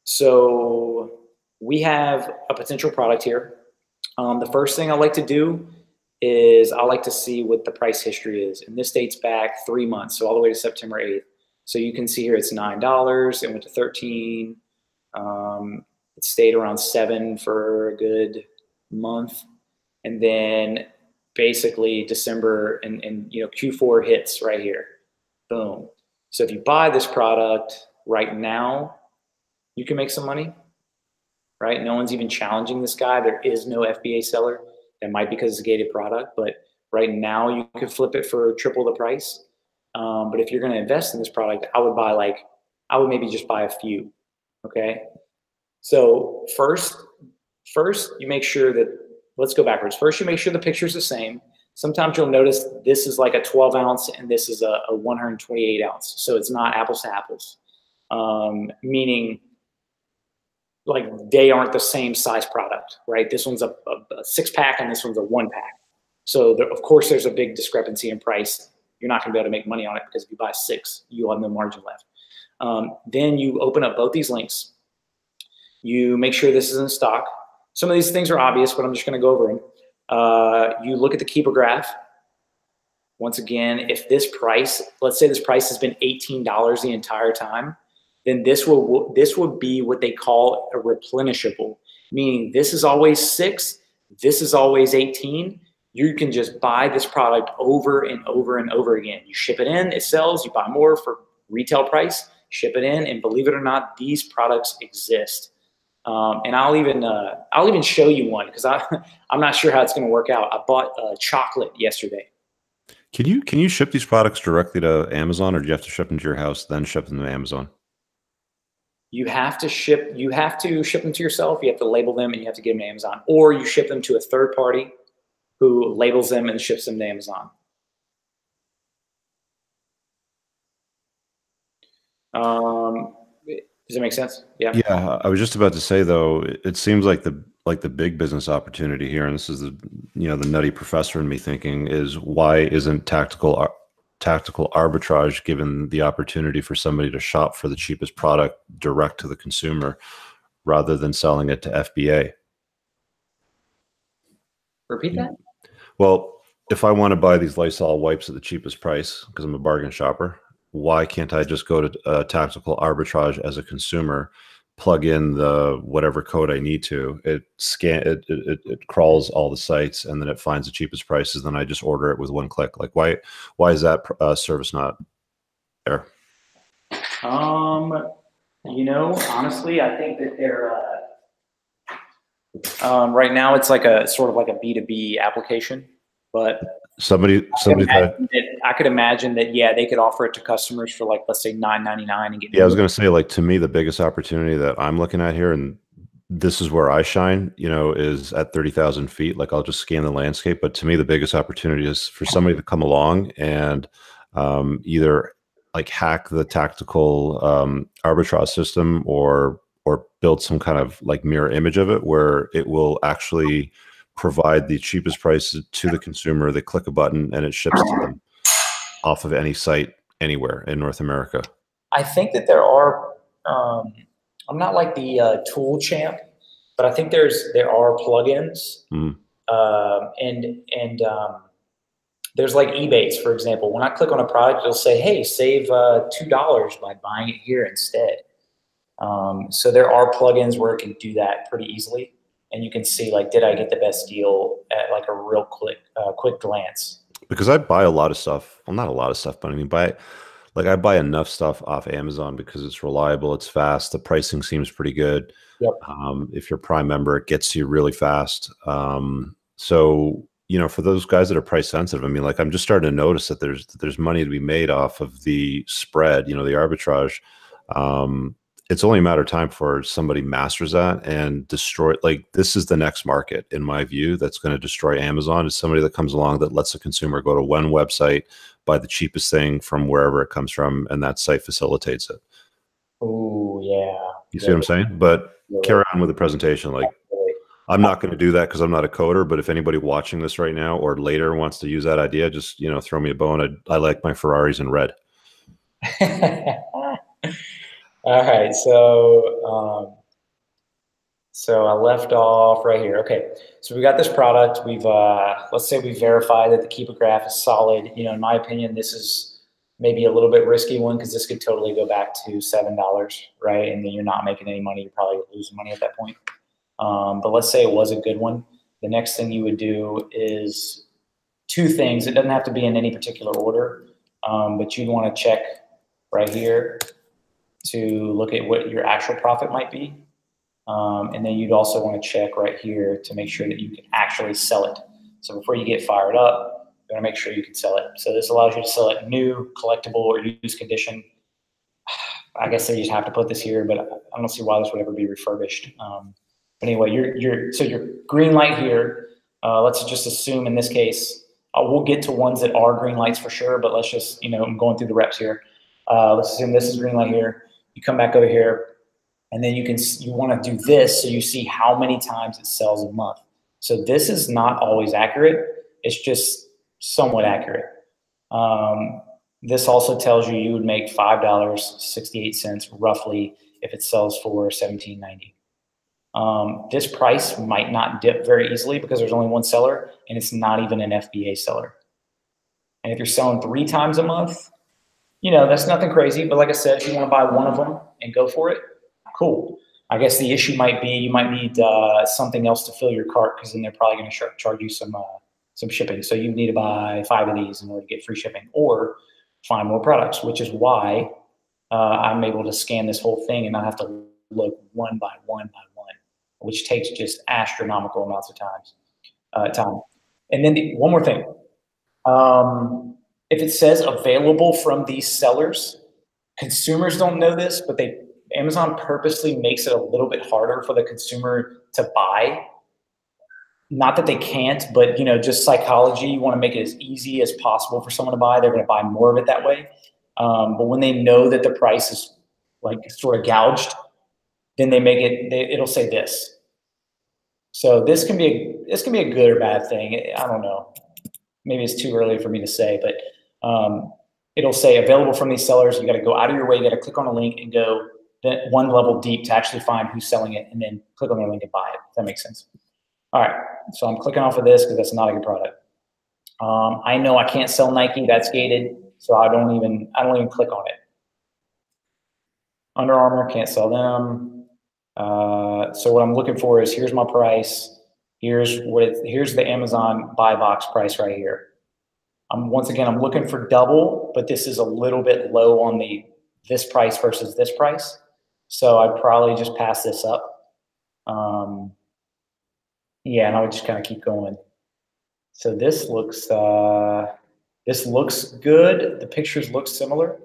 So we have a potential product here. The first thing I like to do is I like to see what the price history is. And this dates back 3 months, so all the way to September 8th. So you can see here it's $9. It went to 13. It stayed around 7 for a good month. And then basically December and you know, Q4 hits right here. Boom. So if you buy this product right now, you can make some money, right? No one's even challenging this guy. There is no FBA seller. That might be because it's a gated product, but right now you could flip it for triple the price. But if you're going to invest in this product, I would maybe just buy a few. Okay. So first you make sure that, let's go backwards. First, you make sure the picture's the same. Sometimes you'll notice this is like a 12 ounce and this is a 128 ounce. So it's not apples to apples, meaning like they aren't the same size product, right? This one's a 6-pack and this one's a 1-pack. So there, of course, there's a big discrepancy in price. You're not going to be able to make money on it because if you buy 6, you'll have no margin left. Then you open up both these links. You make sure this is in stock. Some of these things are obvious, but I'm just going to go over them. You look at the keeper graph. Once again, if this price, let's say this price has been $18 the entire time, then this would be what they call a replenishable, meaning this is always 6, this is always 18. You can just buy this product over and over and over again. You ship it in, it sells, you buy more for retail price, ship it in, and believe it or not, these products exist. And I'll even show you one because I'm not sure how it's going to work out. I bought chocolate yesterday. Can you ship these products directly to Amazon, or do you have to ship them to your house then ship them to Amazon? You have to ship them to yourself. You have to label them and you have to get them to Amazon, or you ship them to a third party who labels them and ships them to Amazon. Does that make sense? Yeah. Yeah, I was just about to say though, it seems like the big business opportunity here, and this is the the nutty professor in me thinking, is why isn't tactical arbitrage given the opportunity for somebody to shop for the cheapest product direct to the consumer rather than selling it to FBA? Repeat that? Well, if I want to buy these Lysol wipes at the cheapest price because I'm a bargain shopper, why can't I just go to tactical arbitrage as a consumer, plug in the whatever code I need to, it crawls all the sites and then it finds the cheapest prices, then I just order it with one click? Like why is that service not there? Honestly, I think that they're right now it's like a sort of like a B2B application, but I could imagine that, yeah, they could offer it to customers for, like, let's say $9.99 and get. Yeah, I was going to say, like, to me, the biggest opportunity that I'm looking at here, and this is where I shine, is at 30,000 feet. Like I'll just scan the landscape. But to me, the biggest opportunity is for somebody to come along and either like hack the tactical arbitrage system or build some kind of like mirror image of it where it will actually provide the cheapest price to the consumer. They click a button and it ships to them off of any site anywhere in North America. I think that there are. I'm not like the tool champ, but I think there are plugins, Mm. and there's like Ebates, for example. When I click on a product, it'll say, "Hey, save $2 by buying it here instead." So there are plugins where it can do that pretty easily, and you can see like, did I get the best deal at like a real quick glance? Because I buy a lot of stuff. Well, not a lot of stuff, but I mean, I buy enough stuff off Amazon because it's reliable, it's fast, the pricing seems pretty good. Yep. If you're a Prime member, it gets to you really fast. So for those guys that are price sensitive, I mean, like I'm just starting to notice that there's money to be made off of the spread, the arbitrage. It's only a matter of time before somebody masters that and destroy. Like this is the next market, in my view, that's going to destroy Amazon. Is somebody that comes along that lets the consumer go to one website, buy the cheapest thing from wherever it comes from, and that site facilitates it. Oh yeah. You see what I'm saying? But carry on with the presentation. Like I'm not going to do that because I'm not a coder. But if anybody watching this right now or later wants to use that idea, just throw me a bone. I like my Ferraris in red. All right, so I left off right here. Okay, so we got this product. We've let's say we verified that the Keepa graph is solid. In my opinion, this is maybe a little bit risky one because this could totally go back to $7, right? And then you're not making any money. You're probably losing money at that point. But let's say it was a good one. The next thing you would do is two things. It doesn't have to be in any particular order, but you'd want to check right here to look at what your actual profit might be. And then you'd also want to check right here to make sure that you can actually sell it. So before you get fired up, you want to make sure you can sell it. So this allows you to sell it new, collectible, or used condition. I guess they just have to put this here, but I don't see why this would ever be refurbished. But anyway, so your green light here, let's just assume in this case, we'll get to ones that are green lights for sure, but let's just, I'm going through the reps here. Let's assume this is green light here. You come back over here, and then you want to do this so you see how many times it sells a month. So this is not always accurate. It's just somewhat accurate. This also tells you would make $5.68 roughly if it sells for $17.90. This price might not dip very easily because there's only one seller, and it's not even an FBA seller. And if you're selling 3 times a month, that's nothing crazy. But like I said, if you want to buy one of them and go for it, cool. I guess the issue might be you might need something else to fill your cart because then they're probably going to charge you some shipping. So you need to buy 5 of these in order to get free shipping or find more products, which is why I'm able to scan this whole thing and not have to look one by one, which takes just astronomical amounts of time. And then one more thing. If it says available from these sellers, consumers don't know this, but Amazon purposely makes it a little bit harder for the consumer to buy. Not that they can't, but just psychology, you want to make it as easy as possible for someone to buy. They're going to buy more of it that way. But when they know that the price is like sort of gouged, then they make it. It'll say this. So this can be a good or bad thing. I don't know. Maybe it's too early for me to say, but it'll say available from these sellers. You got to go out of your way. You got to click on a link and go one level deep to actually find who's selling it, and then click on the link and buy it. If that makes sense. All right, so I'm clicking off of this because that's not a good product. I know I can't sell Nike. That's gated, so I don't even click on it. Under Armour, can't sell them. So what I'm looking for is here's my price. Here's the Amazon buy box price right here. Once again, I'm looking for double, but this is a little bit low on this price versus this price. So I'd probably just pass this up. Yeah, and I would just kind of keep going. So this looks good. The pictures look similar,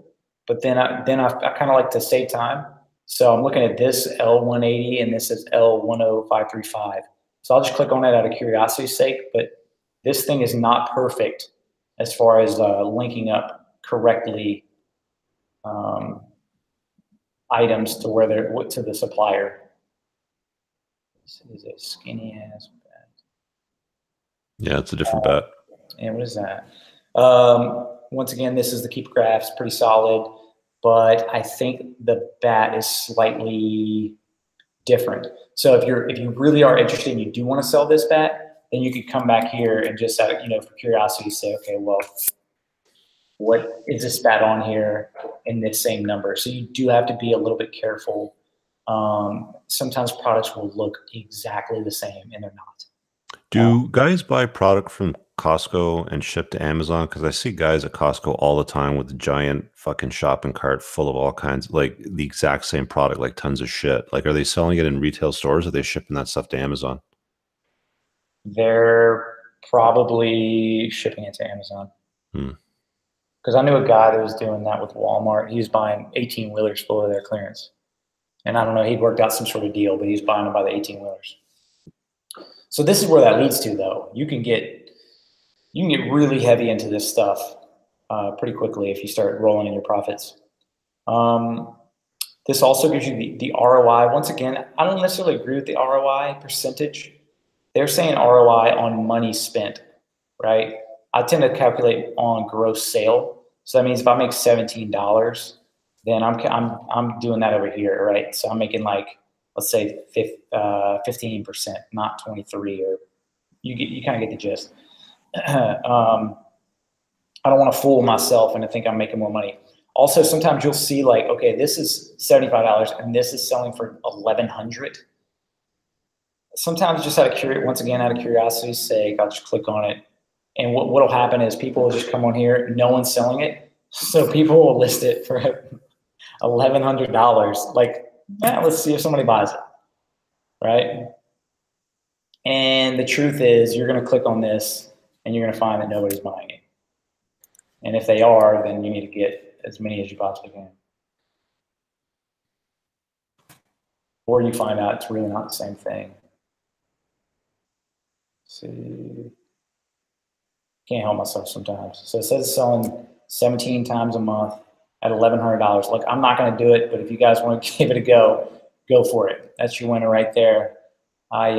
but then I kind of like to save time. So I'm looking at this L180 and this is L10535. So I'll just click on it out of curiosity's sake, but this thing is not perfect as far as linking up correctly items to where they're to the supplier. This is a skinny ass bat. Yeah, it's a different bat. And what is that? Once again, this is the keeper graphs, pretty solid, but I think the bat is slightly different. So if you really are interested and you do want to sell this bat, then you could come back here and just out of, for curiosity say, okay, well, what is this bat on here in this same number? So you do have to be a little bit careful. Sometimes products will look exactly the same and they're not. Do guys buy product from Costco and ship to Amazon? Because I see guys at Costco all the time with a giant fucking shopping cart full of all kinds, like the exact same product, like tons of shit. Like, are they selling it in retail stores or are they shipping that stuff to Amazon? They're probably shipping it to Amazon. Hmm. Because I knew a guy that was doing that with Walmart. He was buying 18-wheelers full of their clearance. And I don't know, he worked out some sort of deal, but he was buying them by the 18-wheelers. So this is where that leads to, though. You can get really heavy into this stuff pretty quickly if you start rolling in your profits. This also gives you the ROI. Once again, I don't necessarily agree with the ROI percentage. They're saying ROI on money spent, right? I tend to calculate on gross sale. So that means if I make $17, then I'm doing that over here, right? So I'm making like, let's say 15%, not 23, or you kind of get the gist. I don't want to fool myself and think I'm making more money. Also, sometimes you'll see like, okay, this is $75 and this is selling for $1,100. Sometimes just out of curiosity's sake, I'll just click on it. And what'll happen is people will just come on here, no one's selling it. So people will list it for $1,100. Like, let's see if somebody buys it, right? And the truth is you're going to click on this and you're going to find that nobody's buying it. And if they are, then you need to get as many as you possibly can. Or you find out it's really not the same thing. Let's see. Can't help myself sometimes. So it says it's selling 17 times a month at $1,100. Look, I'm not going to do it, but if you guys want to give it a go, go for it. That's your winner right there. I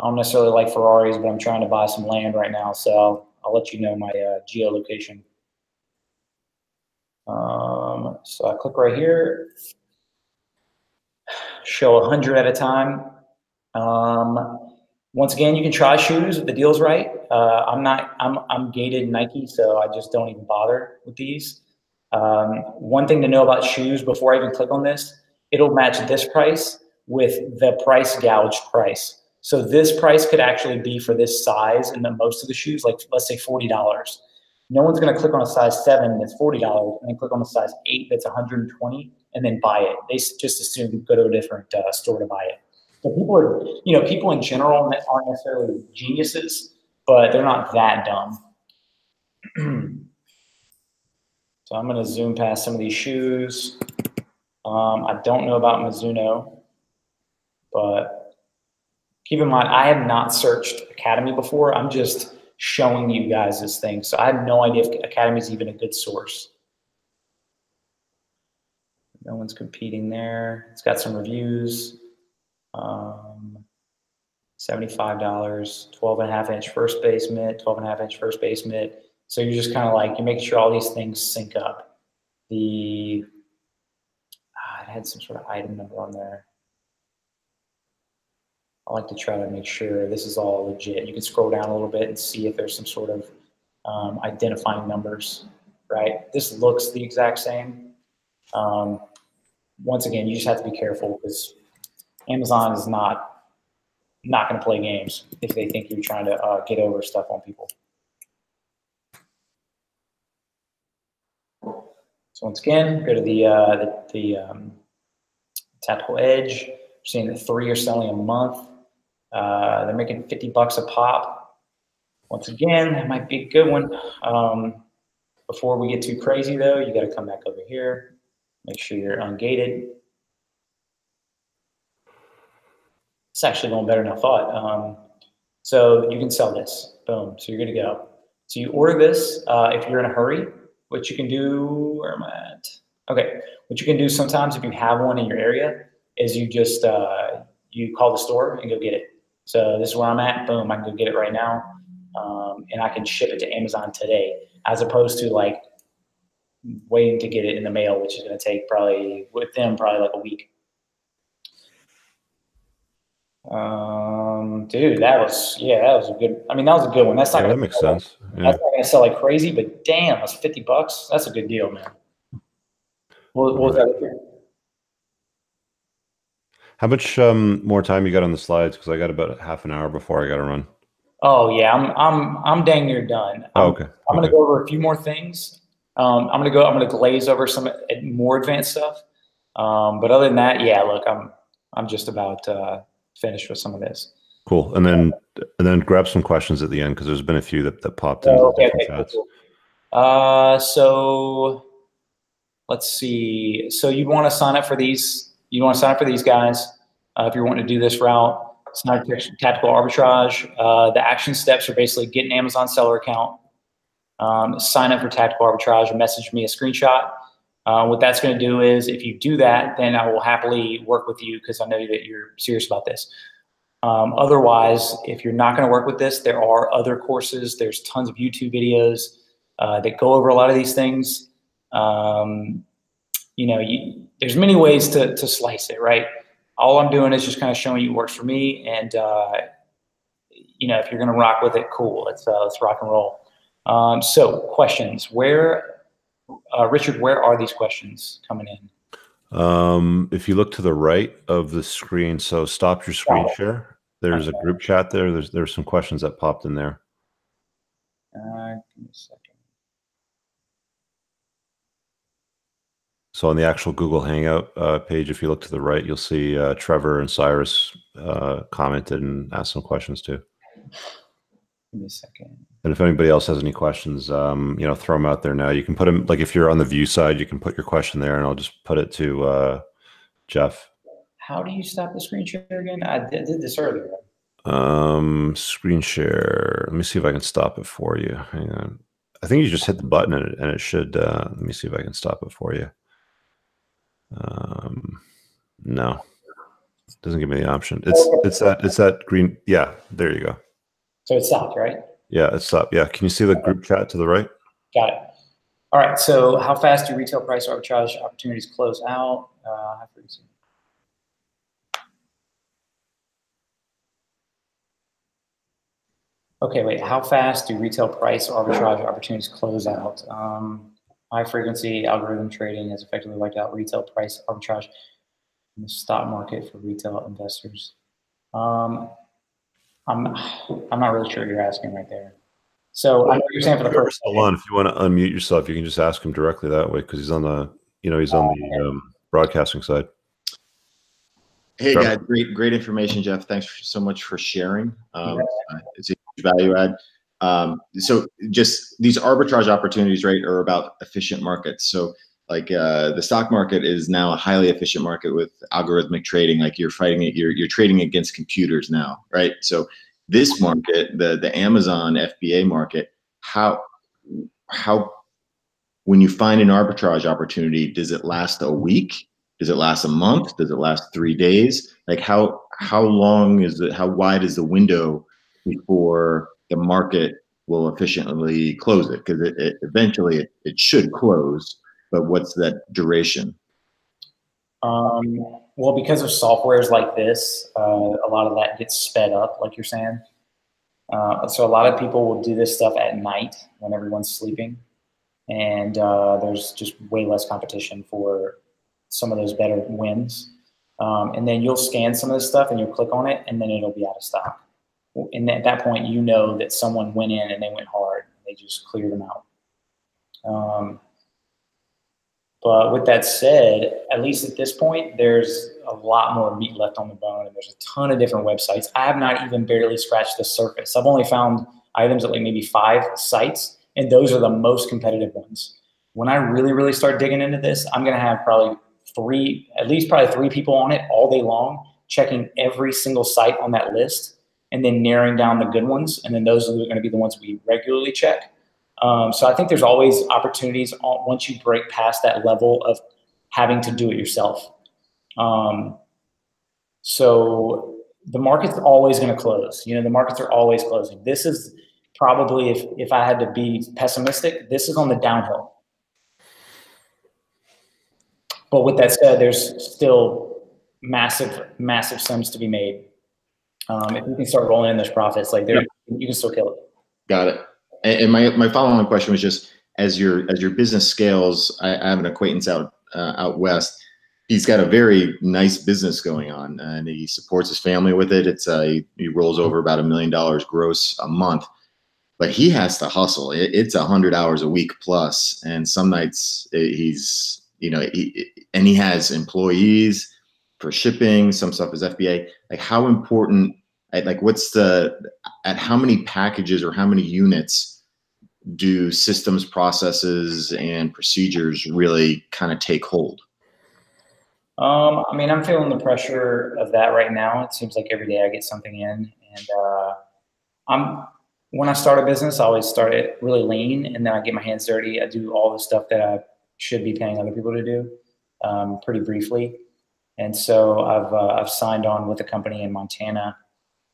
don't necessarily like Ferraris, but I'm trying to buy some land right now, so I'll let you know my geolocation. So I click right here, show 100 at a time. Once again, you can try shoes if the deal's right. I'm gated Nike, so I just don't even bother with these. One thing to know about shoes before I even click on this, it'll match this price with the price gouged price. So this price could actually be for this size in most of the shoes, like let's say $40. No one's going to click on a size 7 that's $40 and then click on a size 8 that's $120 and then buy it. They just assume go to a different store to buy it. So people in general aren't necessarily geniuses, but they're not that dumb. So I'm going to zoom past some of these shoes. I don't know about Mizuno, but keep in mind, I have not searched Academy before. I'm just showing you guys this thing. So I have no idea if Academy is even a good source. No one's competing there. It's got some reviews. $75, 12.5-inch first base mitt, 12.5-inch first base mitt. So you're just kind of like, you're making sure all these things sync up. It had some sort of item number on there. I like to try to make sure this is all legit. You can scroll down a little bit and see if there's some sort of identifying numbers, right? This looks the exact same. Once again, you just have to be careful because Amazon is not going to play games if they think you're trying to get over stuff on people. So once again, go to the tactical edge. You're seeing that 3 are selling a month. They're making $50 a pop. Once again, that might be a good one. Before we get too crazy, though, you got to come back over here. Make sure you're ungated. It's actually going better than I thought. So you can sell this. Boom. So you're good to go. So you order this if you're in a hurry, what you can do, where am I at? Okay. What you can do sometimes if you have one in your area is you just, you call the store and go get it. So this is where I'm at. Boom. I can go get it right now. And I can ship it to Amazon today, as opposed to like waiting to get it in the mail, which is going to take probably with them probably like a week. Dude, that was a good. I mean, that was a good one. That's not Yeah, gonna that makes sell sense. like, Yeah. that's not gonna sell like crazy, but damn, that's $50. That's a good deal, man. What was that? How much more time you got on the slides? Because I got about half an hour before I got to run. Oh yeah, I'm dang near done. Oh, I'm okay. gonna Okay. go over a few more things. I'm gonna glaze over some more advanced stuff. But other than that, yeah, look, I'm just about finished with some of this. Cool. And then grab some questions at the end because there's been a few that popped into So, the okay, different cool, chats. cool. So let's see. So you want to sign up for these? You want to sign up for these guys if you're wanting to do this route. Sign up for tactical arbitrage. The action steps are basically get an Amazon seller account, sign up for tactical arbitrage, and message me a screenshot. What that's going to do is, if you do that, then I will happily work with you because I know that you're serious about this. Otherwise, if you're not going to work with this, there are other courses. There's tons of YouTube videos that go over a lot of these things. There's many ways to slice it, right? All I'm doing is just kind of showing you what works for me. And, if you're going to rock with it, cool. Let's rock and roll. So questions, Richard, where are these questions coming in? If you look to the right of the screen, so stop your screen share. There's a group chat there. There's some questions that popped in there. Give me a second. So on the actual Google Hangout page, if you look to the right, you'll see Trevor and Cyrus commented and asked some questions too. Give me a second. And if anybody else has any questions, throw them out there now. You can put them, like if you're on the view side, you can put your question there and I'll just put it to Jeff. How do you stop the screen share again? I did this earlier. Screen share. Let me see if I can stop it for you. Hang on. I think you just hit the button and it should, let me see if I can stop it for you. No, it doesn't give me the option. It's that green. Yeah, there you go. So it stopped, right? Yeah, it's stopped. Yeah. Can you see the group chat to the right? Got it. All right. So how fast do retail price arbitrage opportunities close out? Okay, wait. How fast do retail price arbitrage opportunities close out? High frequency algorithm trading has effectively wiped out retail price arbitrage in the stock market for retail investors. I'm not really sure what you're asking right there. So I know you're saying for the first. Still on. If you want to unmute yourself, you can just ask him directly that way because he's on the broadcasting side. Hey guys, great information, Jeff. Thanks so much for sharing. It's a huge value add. So just these arbitrage opportunities, right, are about efficient markets. So like the stock market is now a highly efficient market with algorithmic trading. Like you're trading against computers now, right? So this market, the Amazon FBA market, how when you find an arbitrage opportunity, does it last a week? Does it last a month? Does it last 3 days? Like how long is it? How wide is the window before the market will efficiently close it? Because eventually it should close, but what's that duration? Well, because of softwares like this, a lot of that gets sped up, like you're saying. So a lot of people will do this stuff at night when everyone's sleeping, and there's just way less competition for some of those better wins. And then you'll scan some of this stuff and you'll click on it and then it'll be out of stock. And at that point, you know that someone went in and they went hard and they just cleared them out. But with that said, at least at this point, there's a lot more meat left on the bone and there's a ton of different websites. I have not even barely scratched the surface. I've only found items at like maybe 5 sites, and those are the most competitive ones. When I really, really start digging into this, I'm going to have probably 3 people on it all day long, checking every single site on that list and then narrowing down the good ones. And then those are going to be the ones we regularly check. So I think there's always opportunities once you break past that level of having to do it yourself. So the market's always going to close. You know, the markets are always closing. This is probably, if I had to be pessimistic, this is on the downhill. But with that said, there's still massive, massive sums to be made. If you can start rolling in those profits, like there, you can still kill it. Got it. And my follow-on question was just, as your business scales, I have an acquaintance out west. He's got a very nice business going on, and he supports his family with it. He rolls over about $1 million gross a month, but he has to hustle. It's 100 hours a week plus, and some nights he's, you know, he has employees for shipping. Some stuff is FBA. Like, how important? Like, at how many packages or how many units do systems, processes, and procedures really kind of take hold? I mean, I'm feeling the pressure of that right now. It seems like every day I get something in, and when I start a business, I always start it really lean, and then I get my hands dirty. I do all the stuff that I should be paying other people to do, pretty briefly. And so I've signed on with a company in Montana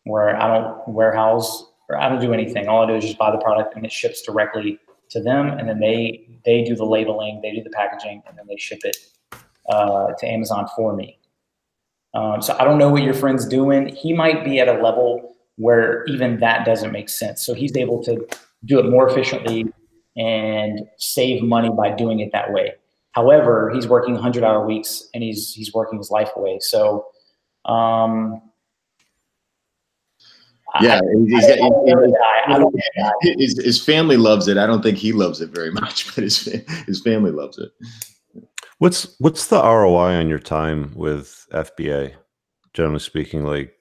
where I don't warehouse or I don't do anything. All I do is just buy the product and it ships directly to them, and then they do the labeling, they do the packaging, and then they ship it to Amazon for me. So I don't know what your friend's doing. He might be at a level where even that doesn't make sense. So he's able to do it more efficiently and save money by doing it that way. However, he's working 100-hour weeks and he's working his life away. So his family loves it. I don't think he loves it very much, but his family loves it. What's the ROI on your time with FBA, generally speaking? Like,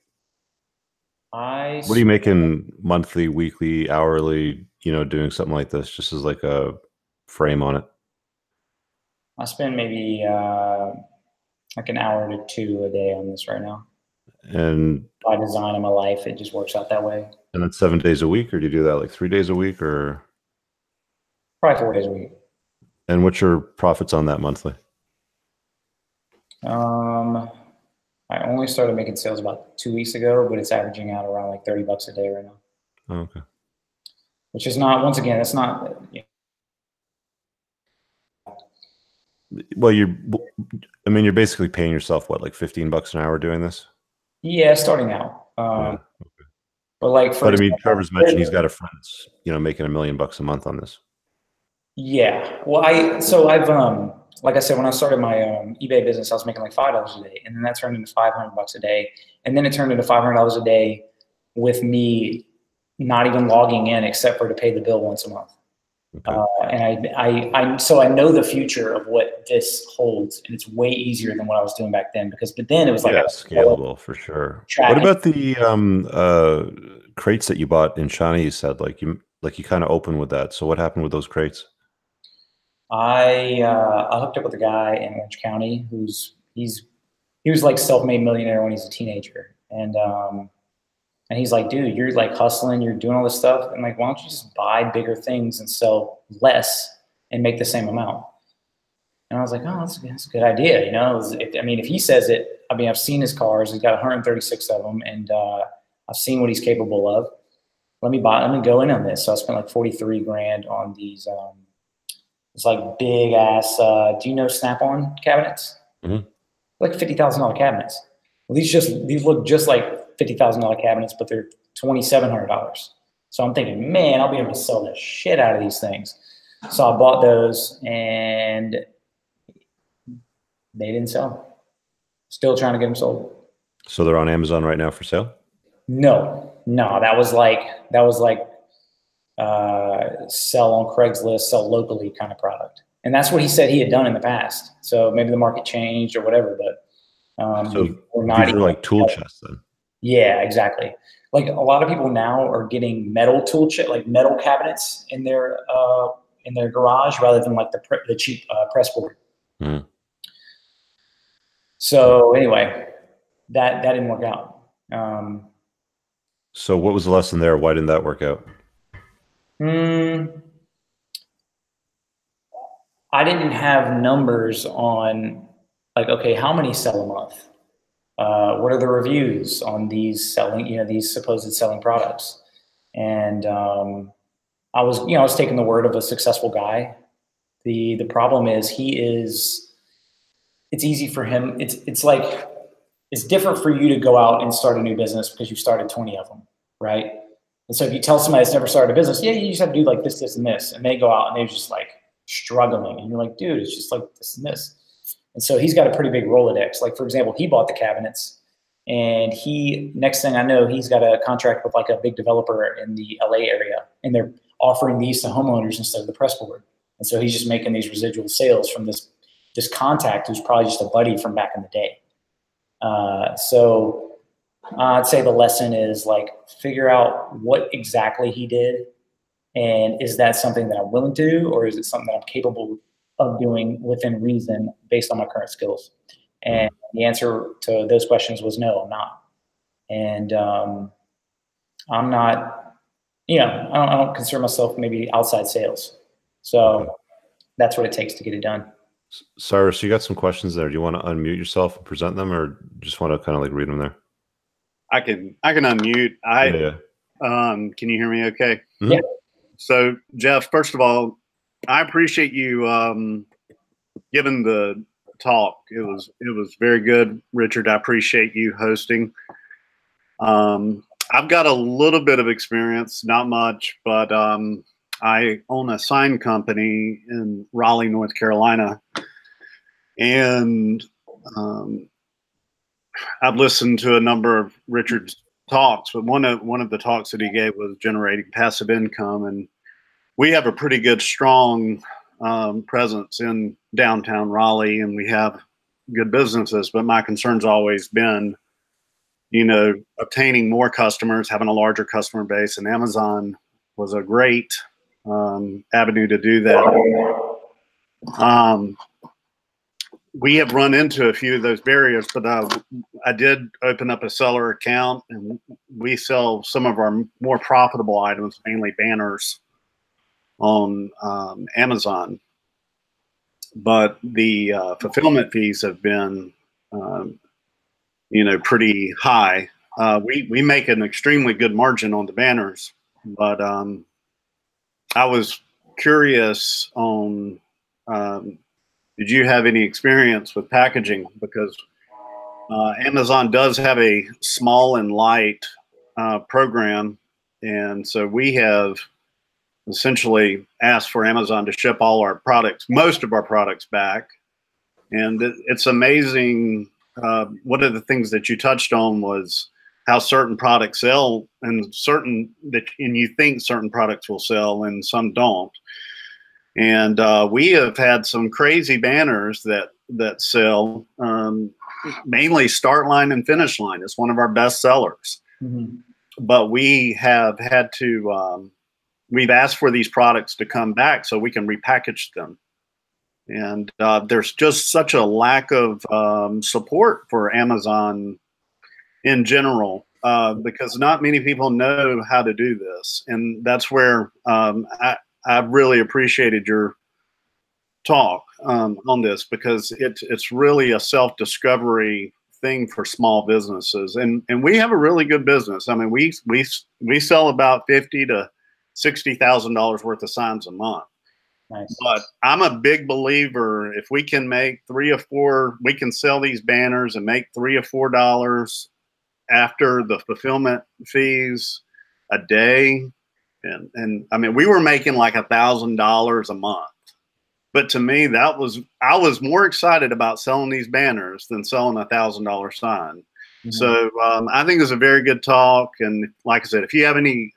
what are you making monthly, weekly, hourly, you know, doing something like this, just as like a frame on it? I spend maybe like an hour to two a day on this right now. And by design in my life, it just works out that way. And that's 7 days a week, or do you do that like 3 days a week, or? Probably 4 days a week. And what's your profits on that monthly? I only started making sales about 2 weeks ago, but it's averaging out around like $30 a day right now. Oh, okay. Which is not, once again, that's not. Well, I mean, you're basically paying yourself what, like $15 an hour doing this? Yeah, starting out. Okay. But like, I mean, Trevor's mentioned he's got a friend that's, you know, making $1 million a month on this. Yeah. Well, I've like I said, when I started my eBay business, I was making like $5 a day, and then that turned into $500 a day, and then it turned into $500 a day with me not even logging in except for to pay the bill once a month. Okay. And so I know the future of what this holds, and it's way easier than what I was doing back then, but then it was like scalable for sure. What about the crates that you bought in China? You said like you kind of opened with that. So what happened with those crates? I hooked up with a guy in Orange County he was like self-made millionaire when he's a teenager, and he's like, dude, you're like hustling, you're doing all this stuff, and like, why don't you just buy bigger things and sell less and make the same amount? And I was like, oh, that's a good idea, you know. If he says it, I mean, I've seen his cars, he's got 136 of them, and I've seen what he's capable of. Let me go in on this. So I spent like 43 grand on these. It's like big ass. Do you know Snap-on cabinets? Mm-hmm. Like $50,000 cabinets. Well, these look just like $50,000 cabinets, but they're $2,700. So I'm thinking, man, I'll be able to sell the shit out of these things. So I bought those, and they didn't sell. Still trying to get them sold. So they're on Amazon right now for sale? No, that was like sell on Craigslist, sell locally kind of product. And that's what he said he had done in the past. So maybe the market changed or whatever, but so these are like tool chests then? Yeah, exactly. Like a lot of people now are getting metal tool chest, like metal cabinets in their garage rather than like the cheap press board. Mm. So anyway, that didn't work out. So what was the lesson there? Why didn't that work out? I didn't have numbers on, like, okay, how many sell a month? What are the reviews on these selling, these supposed selling products? And I was taking the word of a successful guy. The problem is it's easy for him. It's like, it's different for you to go out and start a new business because you started 20 of them, right? And so if you tell somebody that's never started a business, yeah, you just have to do like this, this, and this, and they go out and they're just like struggling, and you're like, dude, it's just like this and this. And so he's got a pretty big Rolodex. Like, for example, he bought the cabinets, and next thing I know, he's got a contract with like a big developer in the LA area, and they're offering these to homeowners instead of the press board. And so he's just making these residual sales from this contact who's probably just a buddy from back in the day. So I'd say the lesson is, like, figure out what exactly he did, and is that something that I'm willing to do, or is it something that I'm capable of doing within reason based on my current skills? And the answer to those questions was no, I'm not. And I'm not, I don't consider myself maybe outside sales. So that's what it takes to get it done. Cyrus, you got some questions there. Do you want to unmute yourself and present them, or just want to kind of like read them there? I can unmute. Can you hear me okay? Mm-hmm. Yeah. So Jeff, first of all, I appreciate you giving the talk. It was very good. Richard, I appreciate you hosting. I've got a little bit of experience, not much, but I own a sign company in Raleigh, North Carolina, and I've listened to a number of Richard's talks, but one of the talks that he gave was generating passive income, and we have a pretty good, strong presence in downtown Raleigh, and we have good businesses. But my concern's always been, obtaining more customers, having a larger customer base, and Amazon was a great avenue to do that. We have run into a few of those barriers, but I did open up a seller account, and we sell some of our more profitable items, mainly banners, on Amazon. But the fulfillment fees have been, pretty high. We make an extremely good margin on the banners, but I was curious on, did you have any experience with packaging? Because Amazon does have a small and light program, and so we have essentially asked for Amazon to ship all our products, most of our products, back. And it's amazing. One of the things that you touched on was how certain products sell, and you think certain products will sell and some don't. And we have had some crazy banners that sell, mainly Start Line and Finish Line. It's one of our best sellers. Mm-hmm. But we have had to, we've asked for these products to come back so we can repackage them. And there's just such a lack of support for Amazon in general, because not many people know how to do this. And that's where I really appreciated your talk on this, because it's really a self-discovery thing for small businesses. And we have a really good business. I mean, we sell about $50,000 to $60,000 worth of signs a month. Nice. But I'm a big believer, if we can make we can sell these banners and make $3 or $4 after the fulfillment fees a day. And I mean, we were making like $1,000 a month. But to me, I was more excited about selling these banners than selling a $1,000 sign. Mm-hmm. So I think it's a very good talk. And like I said, if you have any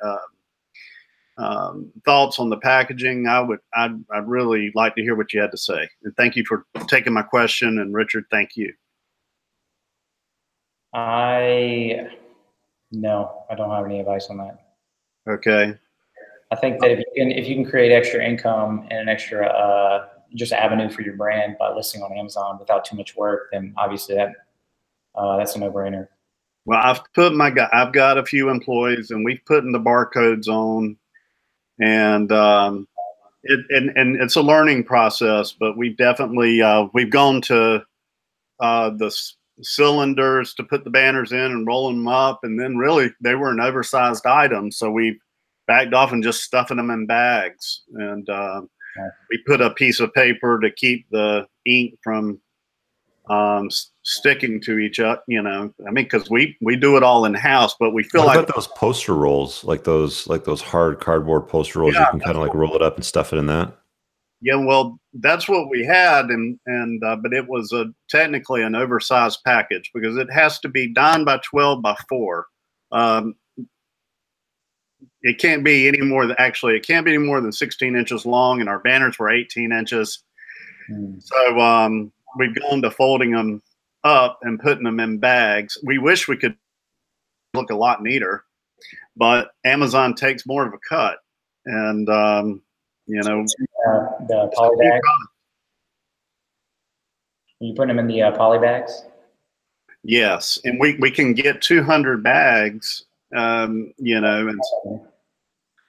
thoughts on the packaging, I'd really like to hear what you had to say. And thank you for taking my question. And Richard, thank you. I don't have any advice on that. Okay. I think that if you can create extra income and an extra just avenue for your brand by listing on Amazon without too much work, then obviously that's a no-brainer. Well, I've got a few employees, and we've put in the barcodes on, and it's a learning process. But we definitely we've gone to the cylinders to put the banners in and rolling them up, and then really they were an oversized item, so we backed off and just stuffing them in bags, and we put a piece of paper to keep the ink from sticking to each other. You know, I mean, because we do it all in house, but we feel What like about those poster rolls, like those hard cardboard poster rolls? Yeah, You can kind of like roll it up and stuff it in that. yeah, well, that's what we had, and but it was technically an oversized package because it has to be 9 by 12 by 4. It can't be any more than it can't be any more than 16 inches long, and our banners were 18 inches. So we've gone to folding them up and putting them in bags. We wish we could look a lot neater, but Amazon takes more of a cut, and you know, the poly bags. You put them in the poly bags. Yes, and we can get 200 bags. You know, and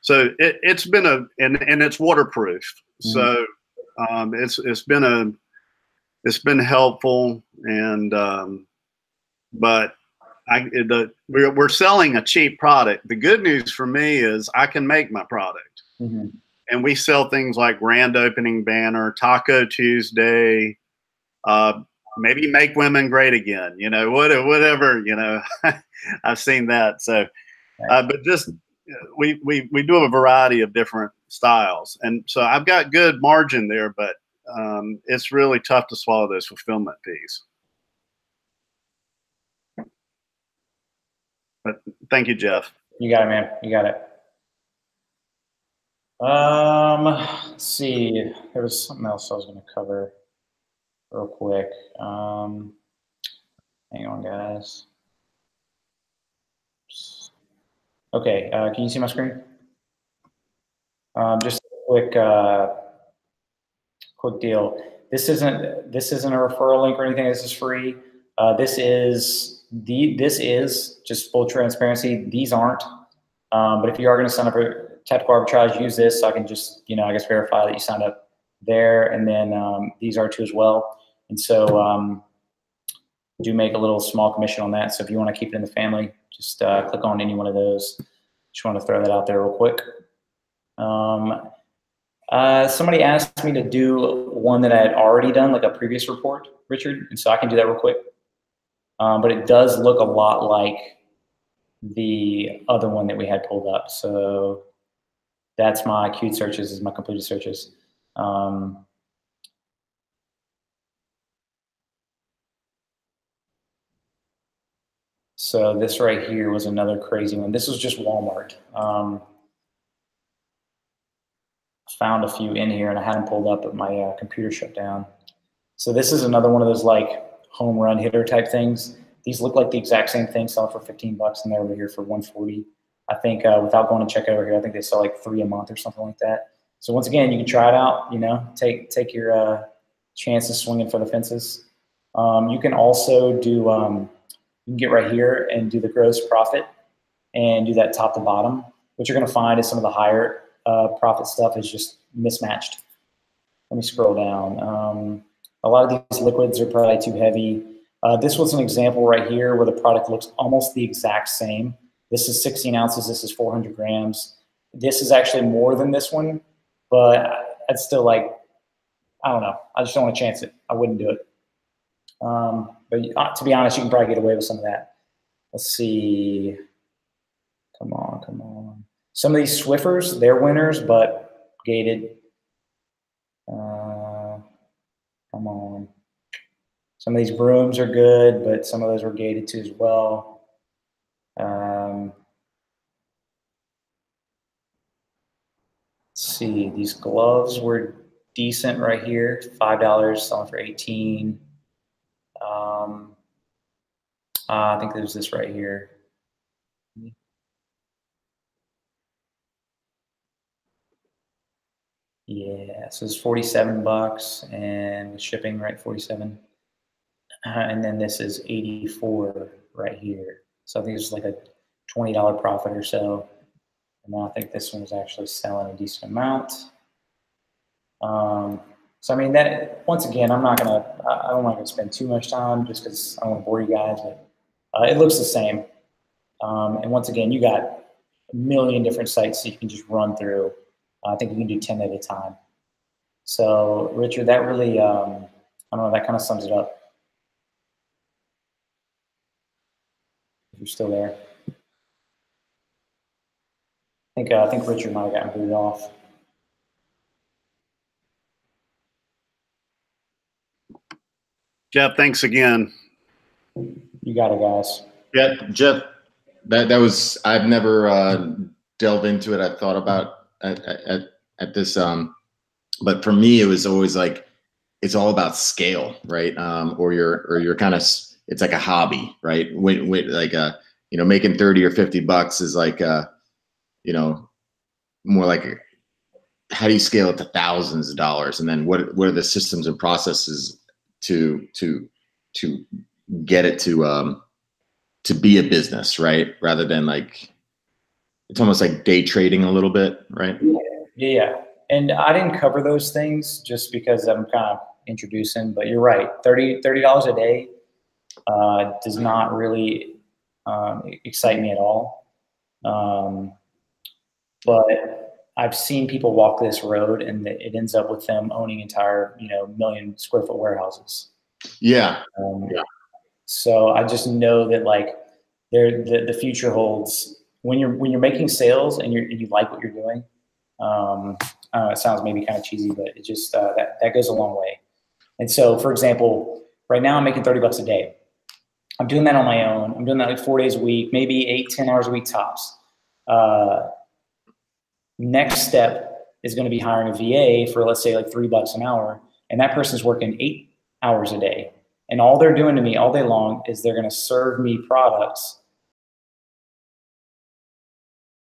so it's been and it's waterproof. So it's been helpful, and but we're selling a cheap product. The good news for me is I can make my product, and we sell things like grand opening banner, Taco Tuesday, maybe Make Women Great Again. You know, whatever. You know, I've seen that. So, but just we do a variety of different styles, and so I've got good margin there, but it's really tough to swallow those fulfillment fees. But thank you, Jeff. You got it, man. You got it. Let's see. There was something else I was going to cover real quick. Hang on, guys. Okay, can you see my screen? Just a quick deal. This isn't a referral link or anything. This is free. This is just full transparency. These aren't. But if you are going to sign up for tactical arbitrage, use this so I can just, you know, I guess verify that you signed up there. And then these are too as well. And so do make a little small commission on that. So if you want to keep it in the family, just click on any one of those. Just want to throw that out there real quick. Somebody asked me to do one that I had already done, like a previous report, Richard, and so I can do that real quick. But it does look a lot like the other one that we had pulled up. So that's my queued searches, is my completed searches. So this right here was another crazy one. This was just Walmart. Found a few in here and I had them pulled up, but my computer shut down. So this is another one of those like home run hitter type things. These look like the exact same thing, selling for $15, and they're over here for $140. I think without going to check over here, I think they sell like 3 a month or something like that. So once again, you can try it out. You know, take your chances swinging for the fences. You can also do. You can get right here and do the gross profit, and do that top to bottom. What you're going to find is some of the higher profit stuff is just mismatched. Let me scroll down. A lot of these liquids are probably too heavy. This was an example right here where the product looks almost the exact same. This is 16 ounces. This is 400 grams. This is actually more than this one, but it's still like, I don't know. I just don't want to chance it. I wouldn't do it. But to be honest, you can probably get away with some of that. Let's see. Come on, come on. Some of these Swiffers, they're winners, but gated. Come on. Some of these brooms are good, but some of those were gated too as well. Let's see, these gloves were decent right here. $5, selling for $18. I think there's this right here. Yeah, so it's $47 and with shipping, right? 47. and then this is 84 right here. So I think it's like a $20 profit or so. And then I think this one is actually selling a decent amount. So I mean, that once again, I don't want to spend too much time just because I don't want to bore you guys, but it looks the same. And once again, you got a million different sites that you can just run through. I think you can do 10 at a time. So Richard, that really, I don't know, that kind of sums it up. If you're still there. I think Richard might have gotten booted off. Jeff, thanks again. You got it, guys. Yeah, Jeff, that was, I've never delved into it. I've thought about at this, but for me, it was always like, it's all about scale, right? Or you're kind of, it's like a hobby, right? Like you know, making 30 or 50 bucks is like, you know, more like, how do you scale it to thousands of dollars? And then what are the systems and processes to get it to be a business, right? Rather than like, it's almost like day trading a little bit, right? Yeah. And I didn't cover those things just because I'm kind of introducing, but you're right. $30 a day does not really excite me at all. But I've seen people walk this road and it ends up with them owning entire, you know, 1 million square foot warehouses. Yeah. Yeah. So I just know that like the future holds when you're making sales and you like what you're doing. It sounds maybe kind of cheesy, but it just that goes a long way. And so, for example, right now I'm making 30 bucks a day. I'm doing that on my own. I'm doing that like 4 days a week, maybe 8-10 hours a week tops. Next step is going to be hiring a VA for, let's say, like $3 an hour, and that person's working 8 hours a day. And all they're doing to me all day long is they're going to serve me products